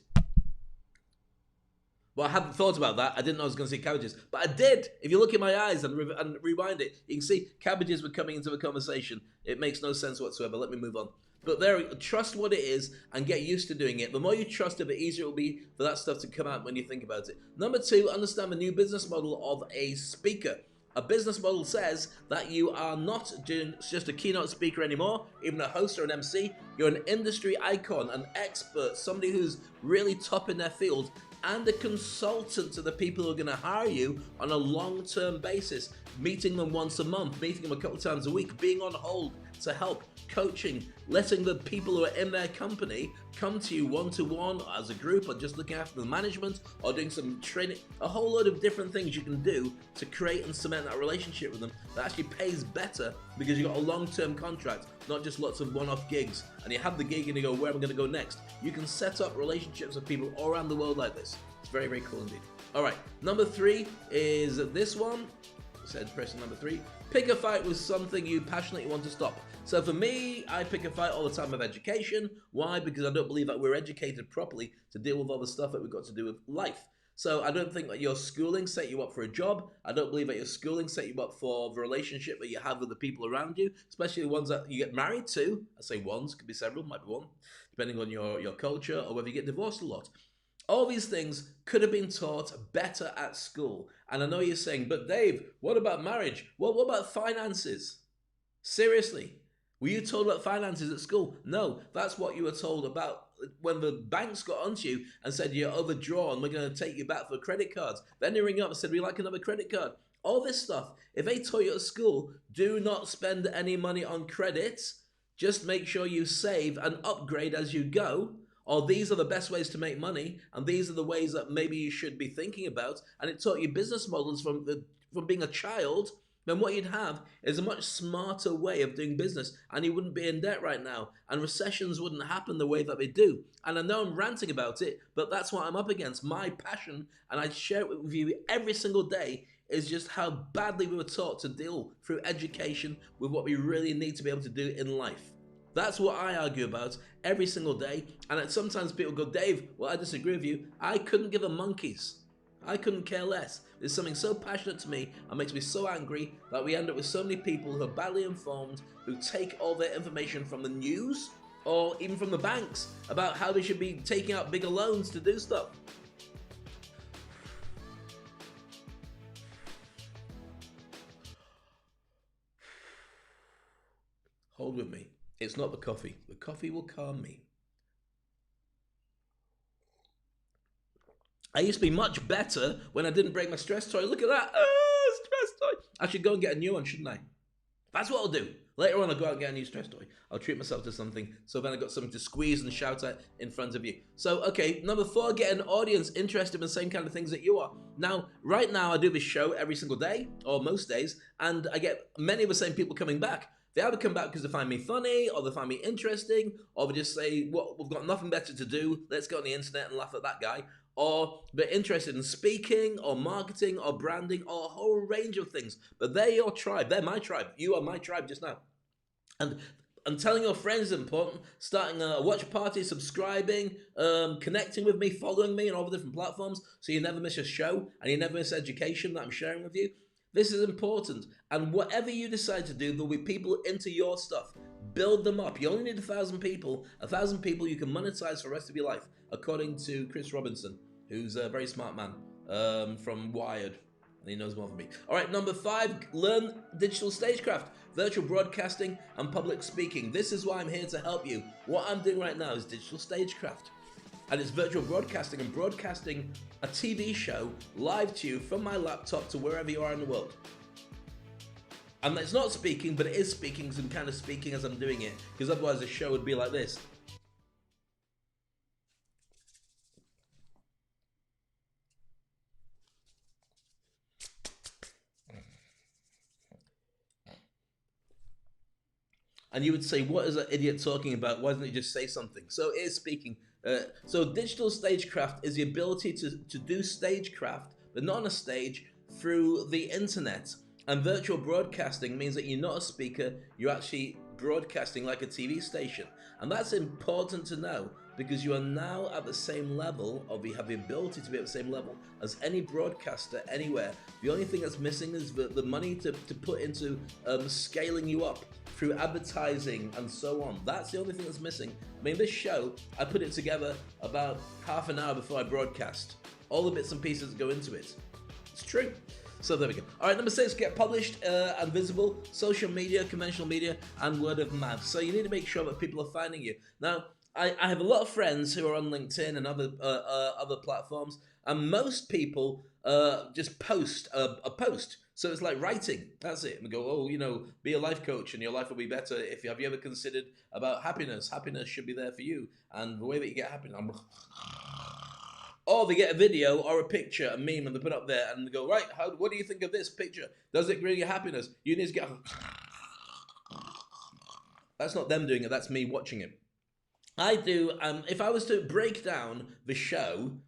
Well, I hadn't thought about that. I didn't know I was going to see cabbages, but I did. If you look in my eyes and rewind it, you can see cabbages were coming into the conversation. It makes no sense whatsoever. Let me move on. But there, trust what it is and get used to doing it. The more you trust it, the easier it will be for that stuff to come out when you think about it. Number 2, understand the new business model of a speaker. A business model says that you are not just a keynote speaker anymore, even a host or an MC. You're an industry icon, an expert, somebody who's really top in their field, and a consultant to the people who are going to hire you on a long-term basis, meeting them once a month, meeting them a couple times a week, being on hold to help, coaching, letting the people who are in their company come to you one-to-one as a group, or just looking after the management, or doing some training, a whole load of different things you can do to create and cement that relationship with them that actually pays better because you've got a long-term contract, not just lots of one-off gigs, and you have the gig and you go, where am I going to go next? You can set up relationships with people all around the world like this. It's very, very cool indeed. All right, number 3 is this one. Said person number 3. Pick a fight with something you passionately want to stop. So for me, I pick a fight all the time of education. Why? Because I don't believe that we're educated properly to deal with all the stuff that we've got to do with life. So I don't think that your schooling set you up for a job. I don't believe that your schooling set you up for the relationship that you have with the people around you, especially the ones that you get married to. I say ones, could be several, might be one, depending on your culture or whether you get divorced a lot. All these things could have been taught better at school. And I know you're saying, but Dave, what about marriage? Well, what about finances? Seriously, were you told about finances at school? No, that's what you were told about when the banks got onto you and said you're overdrawn, we're going to take you back for credit cards. Then they ring up and said, we'd like another credit card. All this stuff, if they taught you at school, do not spend any money on credits. Just make sure you save and upgrade as you go. Or these are the best ways to make money, and these are the ways that maybe you should be thinking about. And it taught you business models from being a child. Then what you'd have is a much smarter way of doing business, and you wouldn't be in debt right now, and recessions wouldn't happen the way that they do. And I know I'm ranting about it, but that's what I'm up against. My passion, and I share it with you every single day, is just how badly we were taught to deal through education with what we really need to be able to do in life. That's what I argue about every single day. And sometimes people go, Dave, well, I disagree with you. I couldn't give a monkeys. I couldn't care less. There's something so passionate to me and makes me so angry that we end up with so many people who are badly informed, who take all their information from the news or even from the banks about how they should be taking out bigger loans to do stuff. Hold with me. It's not the coffee. The coffee will calm me. I used to be much better when I didn't break my stress toy. Look at that. Stress toy. I should go and get a new one, shouldn't I? That's what I'll do. Later on, I'll go out and get a new stress toy. I'll treat myself to something, so then I've got something to squeeze and shout at in front of you. So, okay, number 4, get an audience interested in the same kind of things that you are. Now, right now, I do this show every single day, or most days, and I get many of the same people coming back. They either come back because they find me funny, or they find me interesting, or they just say, well, we've got nothing better to do, let's go on the internet and laugh at that guy. Or they're interested in speaking, or marketing, or branding, or a whole range of things. But they're your tribe, they're my tribe. You are my tribe just now. And telling your friends is important, starting a watch party, subscribing, connecting with me, following me on all the different platforms, so you never miss a show, and you never miss education that I'm sharing with you. This is important, and whatever you decide to do, there'll be people into your stuff. Build them up. You only need 1,000 people. 1,000 people you can monetize for the rest of your life, according to Chris Robinson, who's a very smart man from Wired, and he knows more than me. All right, number 5, learn digital stagecraft, virtual broadcasting, and public speaking. This is why I'm here to help you. What I'm doing right now is digital stagecraft. And it's virtual broadcasting and broadcasting a TV show live to you from my laptop to wherever you are in the world. And it's not speaking, but it is speaking, some kind of speaking as I'm doing it, because otherwise the show would be like this. And you would say, what is that idiot talking about? Why doesn't he just say something? So it is speaking. So digital stagecraft is the ability to do stagecraft, but not on a stage, through the internet. And virtual broadcasting means that you're not a speaker, you're actually broadcasting like a TV station. And that's important to know, because you are now at the same level, or you have the ability to be at the same level as any broadcaster anywhere. The only thing that's missing is the money to put into scaling you up through advertising and so on. That's the only thing that's missing. I mean, this show, I put it together about half an hour before I broadcast. All the bits and pieces that go into it. It's true. So there we go. All right, number 6, get published and visible, social media, conventional media, and word of mouth. So you need to make sure that people are finding you. Now, I have a lot of friends who are on LinkedIn and other platforms, and most people just post a post. So it's like writing. That's it. And go, oh, you know, be a life coach and your life will be better. Have you ever considered about happiness? Happiness should be there for you. And the way that you get happiness. Or they get a video or a picture, a meme, and they put it up there and they go, right, what do you think of this picture? Does it bring you happiness? You need to get... That's not them doing it, that's me watching it. I do, if I was to break down the show,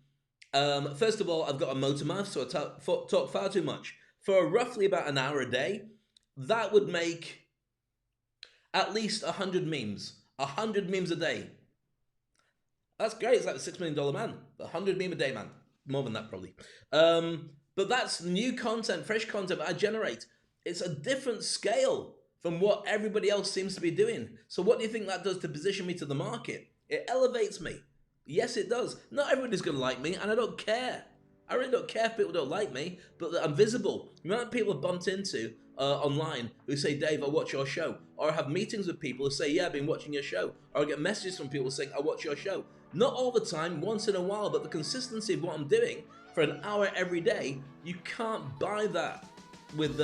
first of all, I've got a motor mouth, so I talk far too much. For roughly about an hour a day, that would make at least 100 memes. 100 memes a day. That's great. It's like a $6 million man. 100 meme a day, man. More than that, probably. But that's new content, fresh content I generate. It's a different scale from what everybody else seems to be doing. So what do you think that does to position me to the market? It elevates me. Yes, it does. Not everybody's going to like me, and I don't care. I really don't care if people don't like me, but that I'm visible. The amount of people I've bumped into online who say, Dave, I watch your show. Or I have meetings with people who say, yeah, I've been watching your show. Or I get messages from people saying, I watch your show. Not all the time, once in a while, but the consistency of what I'm doing for an hour every day, you can't buy that with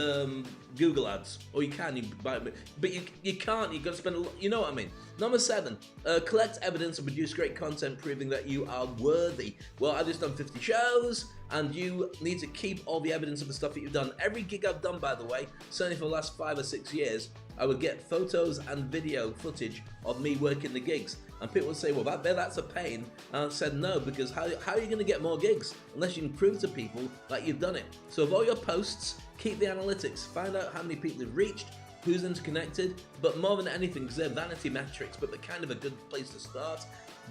Google ads. Or you can, you buy it, but you can't, you've got to spend a lot, you know what I mean. Number 7, collect evidence and produce great content proving that you are worthy. Well, I've just done 50 shows, and you need to keep all the evidence of the stuff that you've done. Every gig I've done, by the way, certainly for the last 5 or 6 years, I would get photos and video footage of me working the gigs. And people would say, well, that's a pain. And I said, no, because how are you going to get more gigs unless you can prove to people that you've done it? So of all your posts, keep the analytics. Find out how many people you've reached, who's interconnected, but more than anything, because they're vanity metrics, but they're kind of a good place to start.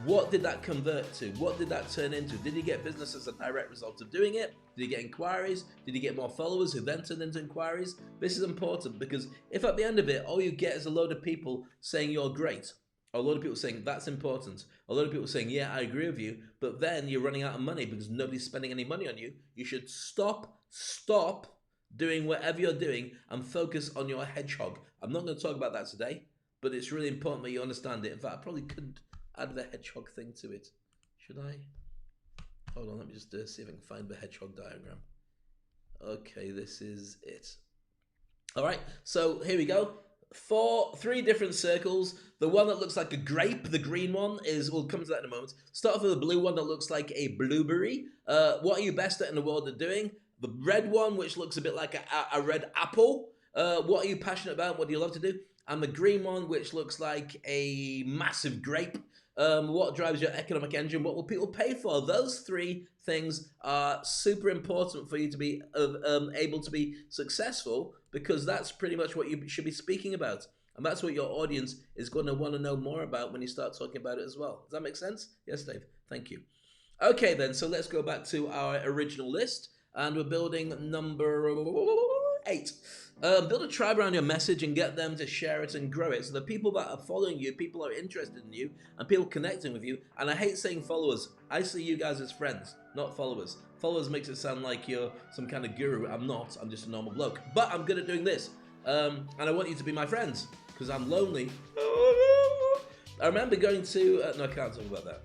What did that convert to? What did that turn into? Did he get business as a direct result of doing it? Did he get inquiries? Did he get more followers who then turned into inquiries? This is important, because if at the end of it, all you get is a load of people saying you're great, or a load of people saying that's important, a load of people saying, yeah, I agree with you, but then you're running out of money because nobody's spending any money on you, you should stop doing whatever you're doing and focus on your hedgehog. I'm not going to talk about that today, but it's really important that you understand it. In fact, I probably could add the hedgehog thing to it. Should I? Hold on, let me just see if I can find the hedgehog diagram. Okay, this is it. All right, so here we go. 3 different circles. The one that looks like a grape, the green one, we'll come to that in a moment. Start off with the blue one that looks like a blueberry. What are you best at in the world at doing? The red one, which looks a bit like a red apple. What are you passionate about? What do you love to do? And the green one, which looks like a massive grape. What drives your economic engine? What will people pay for? Those 3 things are super important for you to be able to be successful, because that's pretty much what you should be speaking about. And that's what your audience is going to want to know more about when you start talking about it as well. Does that make sense? Yes, Dave. Thank you. Okay, then. So let's go back to our original list. And we're building number 8. Build a tribe around your message and get them to share it and grow it. So the people that are following you, people are interested in you, and people connecting with you. And I hate saying followers. I see you guys as friends, not followers. Followers makes it sound like you're some kind of guru. I'm not. I'm just a normal bloke. But I'm good at doing this. And I want you to be my friends, because I'm lonely. I remember going to... no, I can't talk about that.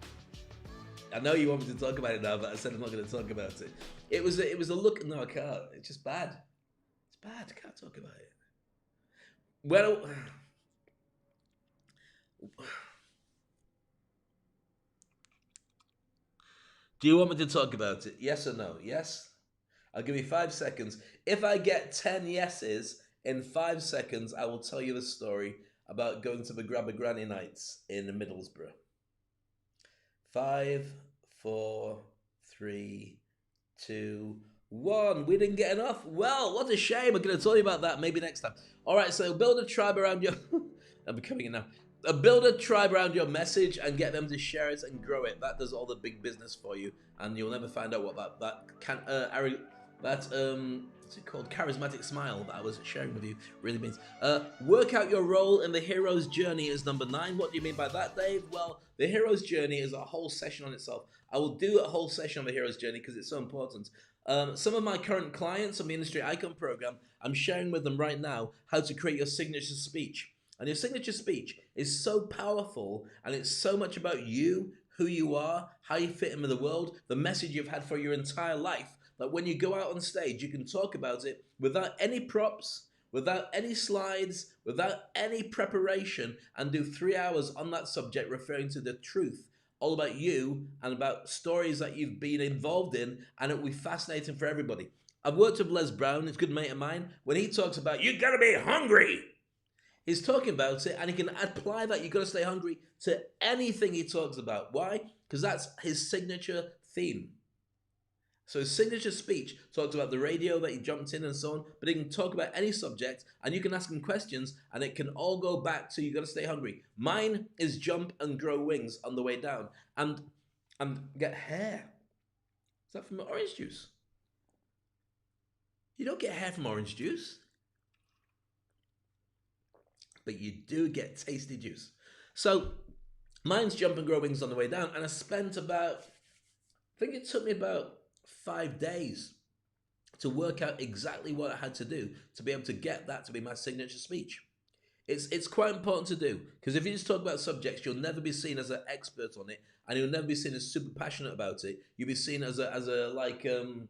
I know you want me to talk about it now, but I said I'm not going to talk about it. It was a look... No, I can't. It's just bad. It's bad. I can't talk about it. Well... Do you want me to talk about it? Yes or no? Yes? I'll give you 5 seconds. If I get 10 yeses in 5 seconds, I will tell you the story about going to the Grabber Granny nights in Middlesbrough. 5, 4, 3, 2, 1. We didn't get enough. Well, what a shame. I'm going to tell you about that maybe next time. All right, so build a tribe around your... I'm becoming it now. Build a tribe around your message and get them to share it and grow it. That does all the big business for you, and you'll never find out what what's it called, charismatic smile that I was sharing with you really means. Work out your role in the hero's journey is number 9. What do you mean by that, Dave? Well, the hero's journey is a whole session on itself. I will do a whole session on the hero's journey because it's so important. Some of my current clients on the Industry Icon program, I'm sharing with them right now how to create your signature speech. And your signature speech is so powerful, and it's so much about you, who you are, how you fit in with the world, the message you've had for your entire life, that when you go out on stage, you can talk about it without any props, without any slides, without any preparation, and do 3 hours on that subject referring to the truth, all about you and about stories that you've been involved in, and it will be fascinating for everybody. I've worked with Les Brown, he's a good mate of mine. When he talks about, you gotta be hungry, he's talking about it, and he can apply that, you gotta stay hungry, to anything he talks about. Why? Because that's his signature theme. So his signature speech talks about the radio that he jumped in and so on, but he can talk about any subject, and you can ask him questions, and it can all go back to you got to stay hungry. Mine is jump and grow wings on the way down, and get hair. Is that from orange juice? You don't get hair from orange juice, but you do get tasty juice. So mine's jump and grow wings on the way down, and I spent about, I think it took me about 5 days to work out exactly what I had to do to be able to get that to be my signature speech. It's quite important to do, because if you just talk about subjects, you'll never be seen as an expert on it, and you'll never be seen as super passionate about it. You'll be seen as a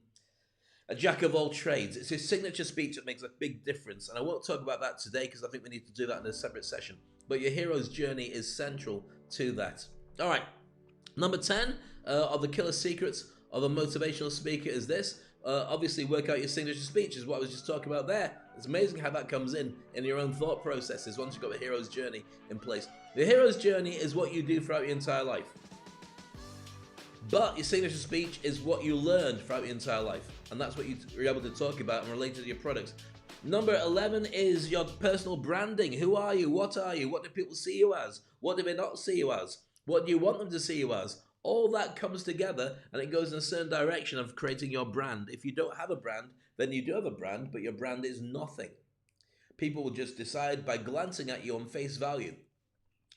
jack of all trades. It's his signature speech that makes a big difference, and I won't talk about that today because I think we need to do that in a separate session. But your hero's journey is central to that. All right, number 10 of the killer secrets of a motivational speaker is this. Obviously, work out your signature speech is what I was just talking about there. It's amazing how that comes in your own thought processes once you've got the hero's journey in place. The hero's journey is what you do throughout your entire life. But your signature speech is what you learned throughout your entire life. And that's what you're able to talk about and relate to your products. Number 11 is your personal branding. Who are you? What are you? What do people see you as? What do they not see you as? What do you want them to see you as? All that comes together, and it goes in a certain direction of creating your brand. If you don't have a brand, then you do have a brand, but your brand is nothing. People will just decide by glancing at you on face value.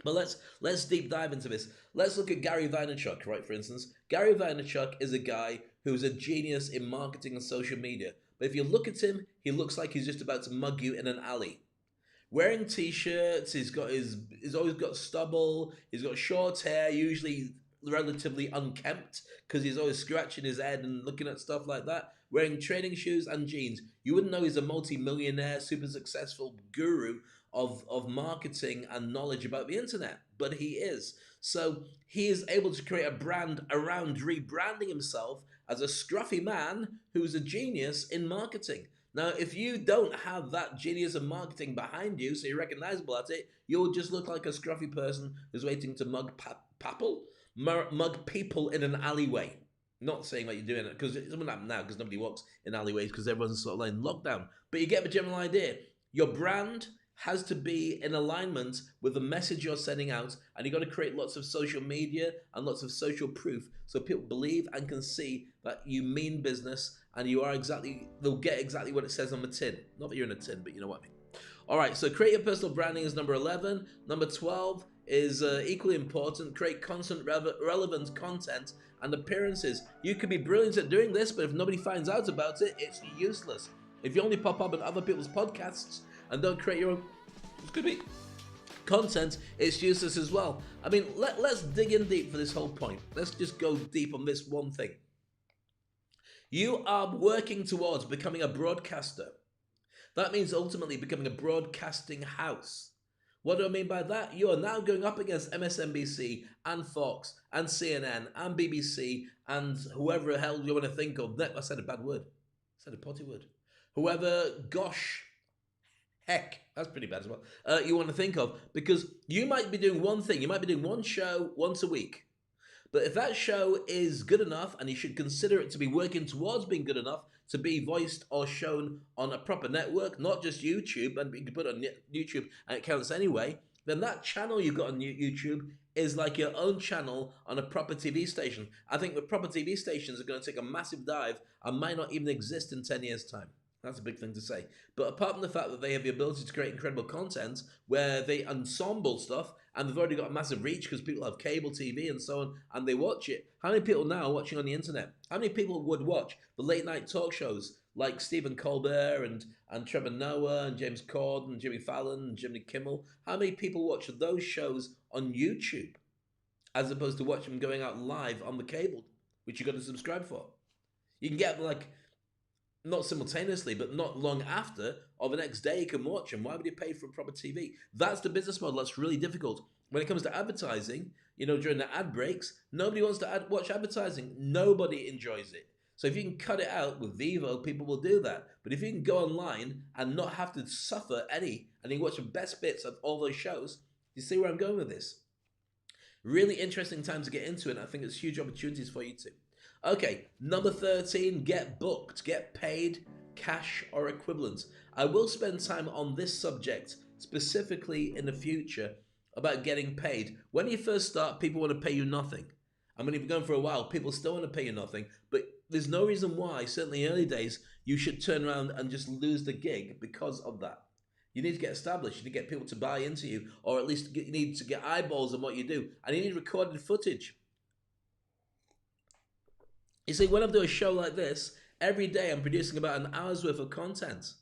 But let's deep dive into this. Let's look at Gary Vaynerchuk, right, for instance. Gary Vaynerchuk is a guy who's a genius in marketing and social media. But if you look at him, he looks like he's just about to mug you in an alley. Wearing t-shirts, he's always got stubble, he's got short hair, usually relatively unkempt, because he's always scratching his head and looking at stuff like that, wearing training shoes and jeans. You wouldn't know he's a multi-millionaire, super successful guru of marketing and knowledge about the internet, but he is. So he is able to create a brand around rebranding himself as a scruffy man who's a genius in marketing. Now, if you don't have that genius of marketing behind you, so you're recognizable at it, you'll just look like a scruffy person who's waiting to mug people in an alleyway. Not saying that you're doing it, because it doesn't happen now, because nobody walks in alleyways, because everyone's sort of like in lockdown. But you get the general idea. Your brand has to be in alignment with the message you're sending out, and you've got to create lots of social media and lots of social proof so people believe and can see that you mean business, and they'll get exactly what it says on the tin. Not that you're in a tin, but you know what I mean. All right, so create your personal branding is number 11. Number 12 is equally important. Create constant relevant content and appearances. You could be brilliant at doing this, but if nobody finds out about it, it's useless. If you only pop up on other people's podcasts and don't create your own, could be content, it's useless as well. I mean, let's dig in deep for this whole point. Let's just go deep on this one thing. You are working towards becoming a broadcaster. That means ultimately becoming a broadcasting house. What do I mean by that? You are now going up against MSNBC and Fox and CNN and BBC and whoever the hell you want to think of. I said a bad word. I said a potty word. Whoever, heck, that's pretty bad as well, you want to think of. Because you might be doing one thing. You might be doing one show once a week. But if that show is good enough, and you should consider it to be working towards being good enough to be voiced or shown on a proper network, not just YouTube, and you can put it on YouTube and it counts anyway, then that channel you've got on YouTube is like your own channel on a proper TV station. I think the proper TV stations are going to take a massive dive and might not even exist in 10 years' time. That's a big thing to say. But apart from the fact that they have the ability to create incredible content where they ensemble stuff and they've already got a massive reach because people have cable TV and so on and they watch it. How many people now are watching on the internet? How many people would watch the late night talk shows like Stephen Colbert and Trevor Noah and James Corden and Jimmy Fallon and Jimmy Kimmel? How many people watch those shows on YouTube as opposed to watch them going out live on the cable, which you've got to subscribe for? You can get like, not simultaneously, but not long after, or the next day you can watch them. Why would you pay for proper TV? That's the business model that's really difficult. When it comes to advertising, during the ad breaks, nobody wants to watch advertising. Nobody enjoys it. So if you can cut it out with Vivo, people will do that. But if you can go online and not have to suffer any, and you watch the best bits of all those shows, you see where I'm going with this? Really interesting time to get into it. I think it's huge opportunities for you too. Okay, number 13, get booked, get paid, cash or equivalent. I will spend time on this subject specifically in the future about getting paid. When you first start, people want to pay you nothing. I mean, if you're going for a while, people still want to pay you nothing, but there's no reason why, certainly early days, you should turn around and just lose the gig because of that. You need to get established, you need to get people to buy into you, or at least you need to get eyeballs on what you do, and you need recorded footage. You see, when I'm doing a show like this, every day I'm producing about an hour's worth of content.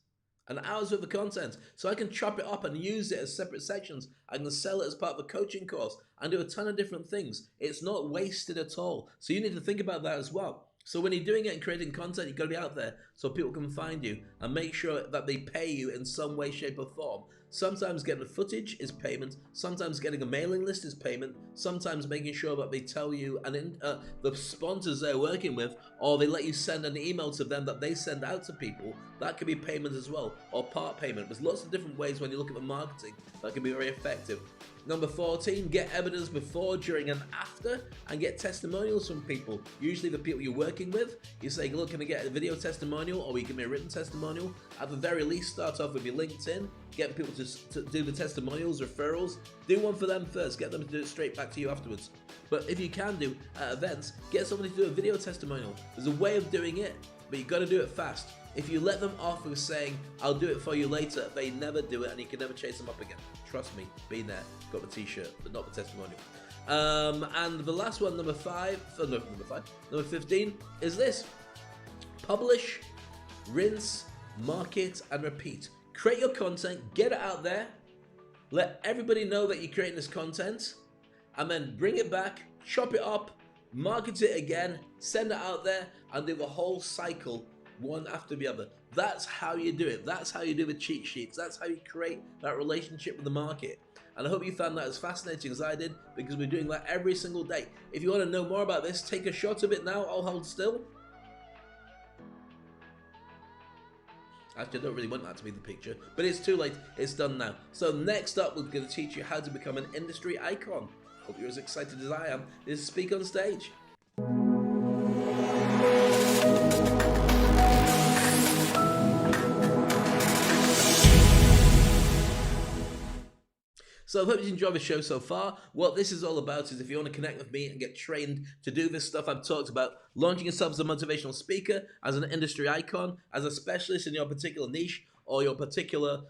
An hour's worth of content. So I can chop it up and use it as separate sections. I can sell it as part of a coaching course and do a ton of different things. It's not wasted at all. So you need to think about that as well. So when you're doing it and creating content, you've got to be out there so people can find you and make sure that they pay you in some way, shape or form. Sometimes getting the footage is payment. Sometimes getting a mailing list is payment. Sometimes making sure that they tell you and the sponsors they're working with, or they let you send an email to them that they send out to people. That could be payment as well, or part payment. There's lots of different ways when you look at the marketing that can be very effective. Number 14, get evidence before, during and after, and get testimonials from people. Usually the people you're working with, you say, look, can I get a video testimonial, or will you give me a written testimonial? At the very least, start off with your LinkedIn, get people to do the testimonials, referrals. Do one for them first, get them to do it straight back to you afterwards. But if you can do at events, get somebody to do a video testimonial. There's a way of doing it, but you've got to do it fast. If you let them off with saying, I'll do it for you later, they never do it and you can never chase them up again. Trust me, been there, got the t-shirt, but not the testimonial. And the last one, number 15, is this. Publish, rinse, market, and repeat. Create your content, get it out there, let everybody know that you're creating this content, and then bring it back, chop it up, market it again, send it out there, and do the whole cycle one after the other. That's how you do it. That's how you do the cheat sheets. That's how you create that relationship with the market. And I hope you found that as fascinating as I did, because we're doing that every single day. If you want to know more about this, take a shot of it now. I'll hold still. Actually, I don't really want that to be the picture, but it's too late. It's done now. So next up, we're going to teach you how to become an industry icon. Hope you're as excited as I am. This is Speak on Stage. So I hope you enjoyed the show so far. What this is all about is if you want to connect with me and get trained to do this stuff I've talked about, launching yourself as a motivational speaker, as an industry icon, as a specialist in your particular niche or your particular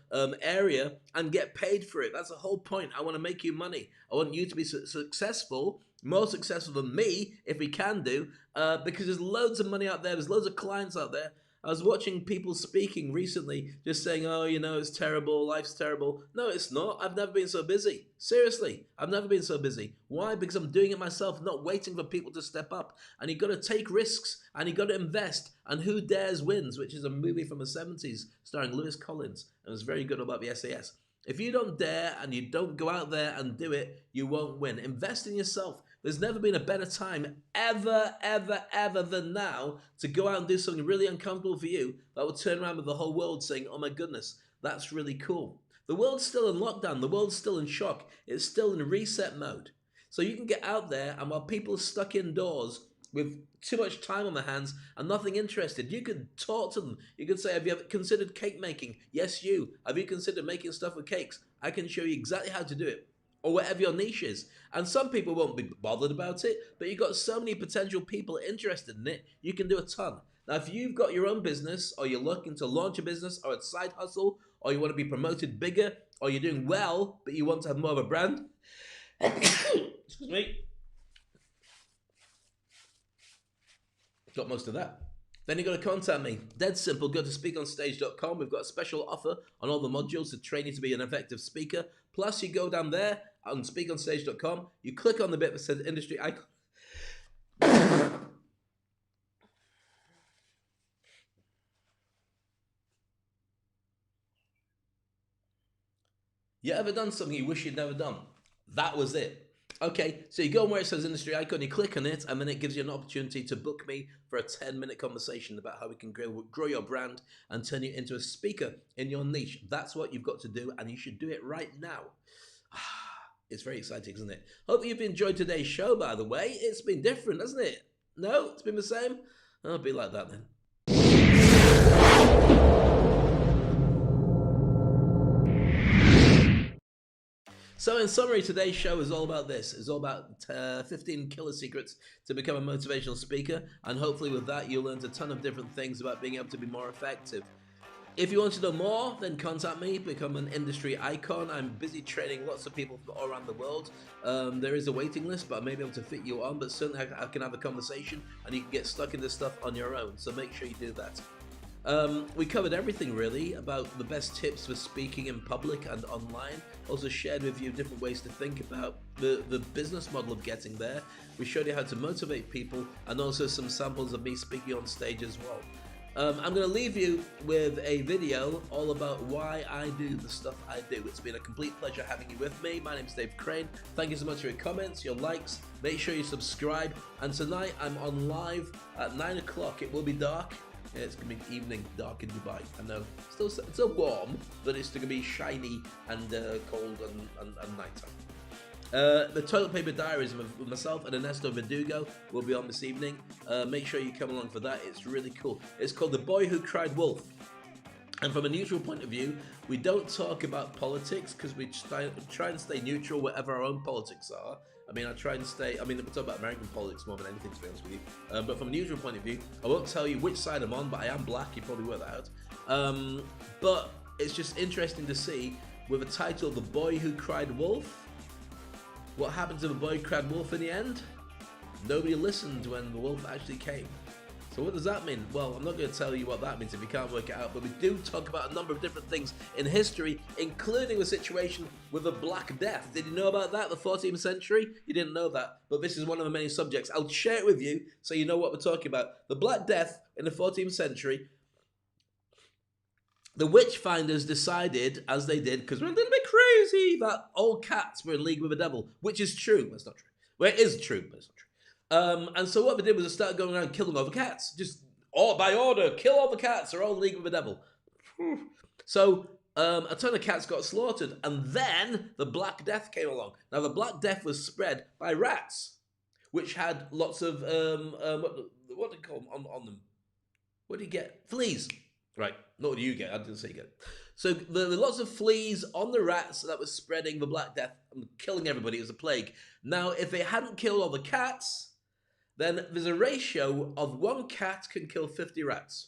area, and get paid for it. That's the whole point. I want to make you money. I want you to be successful, more successful than me, if we can do, because there's loads of money out there. There's loads of clients out there. I was watching people speaking recently, just saying, oh, it's terrible, life's terrible. No, it's not. I've never been so busy. Seriously, I've never been so busy. Why? Because I'm doing it myself, not waiting for people to step up. And you've got to take risks, and you've got to invest. And Who Dares Wins, which is a movie from the 70s starring Lewis Collins, and it's very good about the SAS. If you don't dare and you don't go out there and do it, you won't win. Invest in yourself. There's never been a better time ever than now to go out and do something really uncomfortable for you that will turn around with the whole world saying, oh my goodness, that's really cool. The world's still in lockdown. The world's still in shock. It's still in reset mode. So you can get out there, and while people are stuck indoors with too much time on their hands and nothing interested. You could talk to them. You could say, have you ever considered cake making? Yes, you. Have you considered making stuff with cakes? I can show you exactly how to do it. Or whatever your niche is. And some people won't be bothered about it, but you've got so many potential people interested in it, you can do a ton. Now, if you've got your own business, or you're looking to launch a business, or a side hustle, or you want to be promoted bigger, or you're doing well, but you want to have more of a brand, excuse me, got most of that. Then you've got to contact me. Dead simple. Go to SpeakOnstage.com. We've got a special offer on all the modules to train you to be an effective speaker. Plus, you go down there on SpeakOnstage.com. You click on the bit that says industry icon. You ever done something you wish you'd never done? That was it. Okay, so you go where it says industry icon, you click on it, and then it gives you an opportunity to book me for a 10-minute conversation about how we can grow your brand and turn you into a speaker in your niche. That's what you've got to do, and you should do it right now. It's very exciting, isn't it? Hope you've enjoyed today's show, by the way. It's been different, hasn't it? No? It's been the same? I'll be like that then. So in summary, today's show is all about this. It's all about 15 killer secrets to become a motivational speaker. And hopefully with that, you'll learn a ton of different things about being able to be more effective. If you want to know more, then contact me, become an industry icon. I'm busy training lots of people from all around the world. There is a waiting list, but I may be able to fit you on, but certainly I can have a conversation and you can get stuck in this stuff on your own. So make sure you do that. We covered everything really about the best tips for speaking in public and online. Also shared with you different ways to think about the business model of getting there. We showed you how to motivate people and also some samples of me speaking on stage as well. I'm going to leave you with a video all about why I do the stuff I do. It's been a complete pleasure having you with me. My name's Dave Crane. Thank you so much for your comments, your likes. Make sure you subscribe. And tonight I'm on live at 9 o'clock. It will be dark. Yeah, it's going to be evening, dark in Dubai. I know, it's still warm, but it's going to be shiny and cold and nighttime. The Toilet Paper Diaries with myself and Ernesto Verdugo will be on this evening. Make sure you come along for that. It's really cool. It's called The Boy Who Cried Wolf. And from a neutral point of view, we don't talk about politics because we try and stay neutral wherever our own politics are. I mean, we talk about American politics more than anything, to be honest with you. But from a neutral point of view, I won't tell you which side I'm on, but I am black. You probably worked that out. But it's just interesting to see, with a title, The Boy Who Cried Wolf, what happened to the boy who cried wolf in the end? Nobody listened when the wolf actually came. So what does that mean? Well, I'm not going to tell you what that means if you can't work it out, but we do talk about a number of different things in history, including the situation with the Black Death. Did you know about that, the 14th century? You didn't know that, but this is one of the many subjects. I'll share it with you so you know what we're talking about. The Black Death in the 14th century, the witch finders decided, as they did, because we're a little bit crazy, that all cats were in league with the devil, which is true. That's not true. Well, it is true, but it's not true. And so what they did was they started going around killing all the cats. Just by order, kill all the cats, they're all in league with the devil. So a ton of cats got slaughtered, and then the Black Death came along. Now the Black Death was spread by rats, which had lots of, what do you call them on them? What do you get? Fleas. Right, not what do you get, I didn't say you get it. So there were lots of fleas on the rats that was spreading the Black Death and killing everybody. It was a plague. Now, if they hadn't killed all the cats, then there's a ratio of 1 cat can kill 50 rats.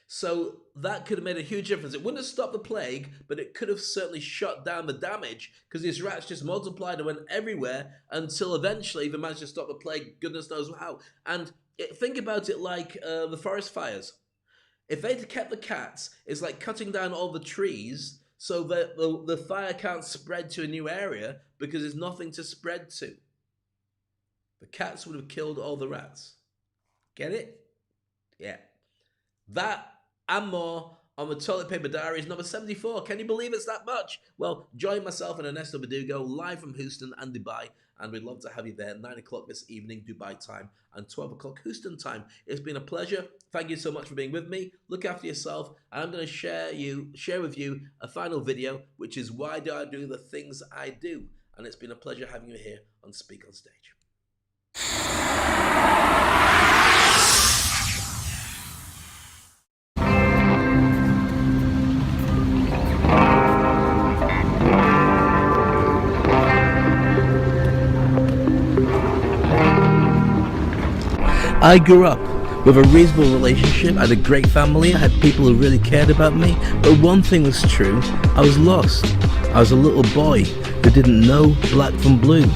So that could have made a huge difference. It wouldn't have stopped the plague, but it could have certainly shut down the damage because these rats just multiplied and went everywhere until eventually they managed to stop the plague, goodness knows how. And think about it like the forest fires. If they'd kept the cats, it's like cutting down all the trees so that the fire can't spread to a new area because there's nothing to spread to. The cats would have killed all the rats. Get it? Yeah. That and more on the Toilet Paper Diaries number 74. Can you believe it's that much? Well, join myself and Ernesto Verdugo live from Houston and Dubai, and we'd love to have you there 9 o'clock this evening, Dubai time, and 12 o'clock Houston time. It's been a pleasure. Thank you so much for being with me. Look after yourself, and I'm going to share with you a final video, which is why do I do the things I do? And it's been a pleasure having you here on Speak on Stage. I grew up with a reasonable relationship. I had a great family. I had people who really cared about me. But one thing was true, I was lost. I was a little boy who didn't know black from blue.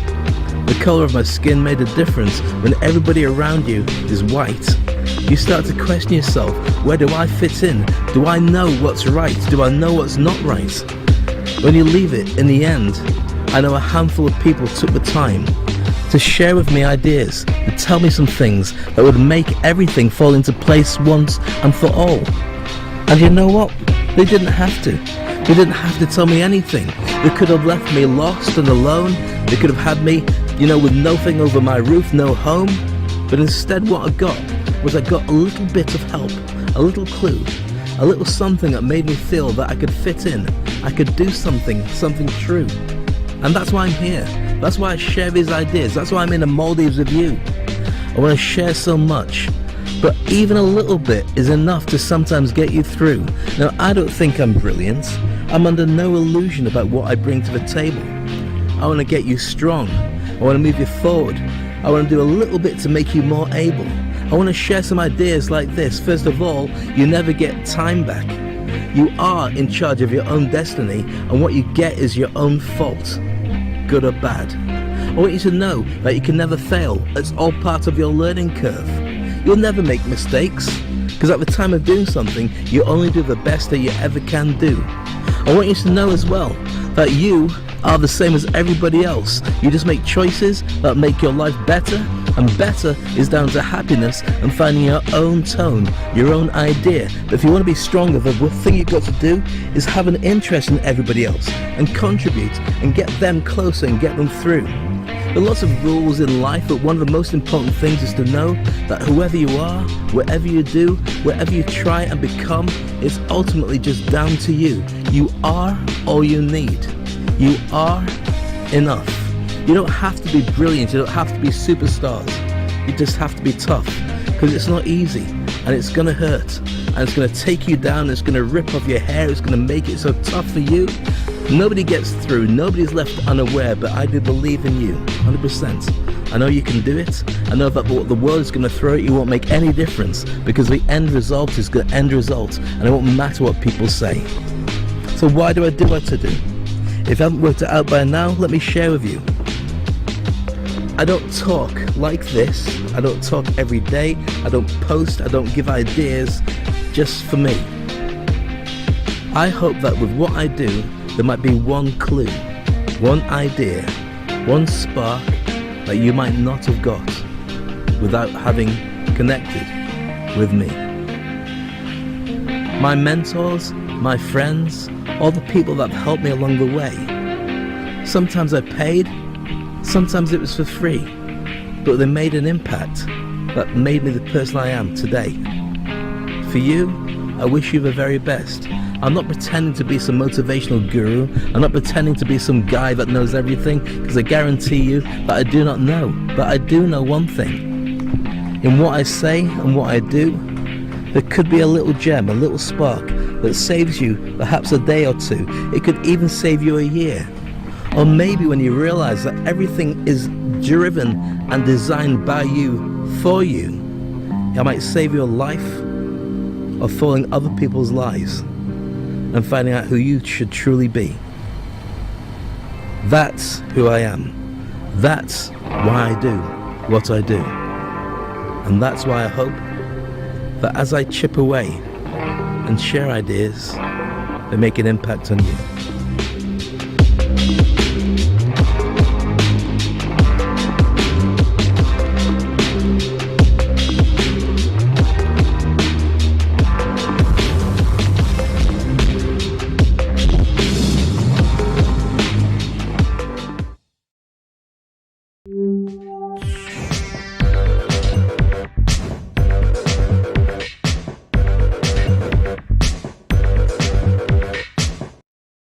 The color of my skin made a difference. When everybody around you is white, you start to question yourself, where do I fit in? Do I know what's right? Do I know what's not right? When you leave it, in the end, I know a handful of people took the time to share with me ideas, to tell me some things that would make everything fall into place once and for all. And you know what? They didn't have to. They didn't have to tell me anything. They could have left me lost and alone. They could have had me, with nothing over my roof, no home. But instead what I got was a little bit of help, a little clue, a little something that made me feel that I could fit in. I could do something true. And that's why I'm here. That's why I share these ideas. That's why I'm in the Maldives with you. I want to share so much, but even a little bit is enough to sometimes get you through. Now, I don't think I'm brilliant. I'm under no illusion about what I bring to the table. I want to get you strong. I want to move you forward. I want to do a little bit to make you more able. I want to share some ideas like this. First of all, you never get time back. You are in charge of your own destiny, and what you get is your own fault, good or bad. I want you to know that you can never fail. It's all part of your learning curve. You'll never make mistakes, because at the time of doing something, you only do the best that you ever can do. I want you to know as well that you are the same as everybody else. You just make choices that make your life better, and better is down to happiness and finding your own tone, your own idea. But if you want to be stronger, the thing you've got to do is have an interest in everybody else and contribute and get them closer and get them through. There are lots of rules in life, but one of the most important things is to know that whoever you are, whatever you do, whatever you try and become, it's ultimately just down to you. You are all you need. You are enough. You don't have to be brilliant. You don't have to be superstars. You just have to be tough, because it's not easy, and it's going to hurt, and it's going to take you down. It's going to rip off your hair. It's going to make it so tough for you. Nobody gets through. Nobody's left unaware, but I do believe in you 100%. I know you can do it. I know that what the world is going to throw at you won't make any difference, because the end result is the end result, and it won't matter what people say. So why do I do what I do? If you haven't worked it out by now, let me share with you. I don't talk like this. I don't talk every day. I don't post. I don't give ideas just for me. I hope that with what I do, there might be one clue, one idea, one spark that you might not have got without having connected with me. My mentors, my friends, all the people that have helped me along the way. Sometimes I paid, sometimes it was for free, but they made an impact that made me the person I am today. For you, I wish you the very best. I'm not pretending to be some motivational guru. I'm not pretending to be some guy that knows everything, because I guarantee you that I do not know. But I do know one thing. In what I say and what I do, there could be a little gem, a little spark that saves you perhaps a day or two. It could even save you a year. Or maybe when you realize that everything is driven and designed by you, for you, it might save your life of following other people's lives and finding out who you should truly be. That's who I am. That's why I do what I do. And that's why I hope that as I chip away and share ideas, they make an impact on you.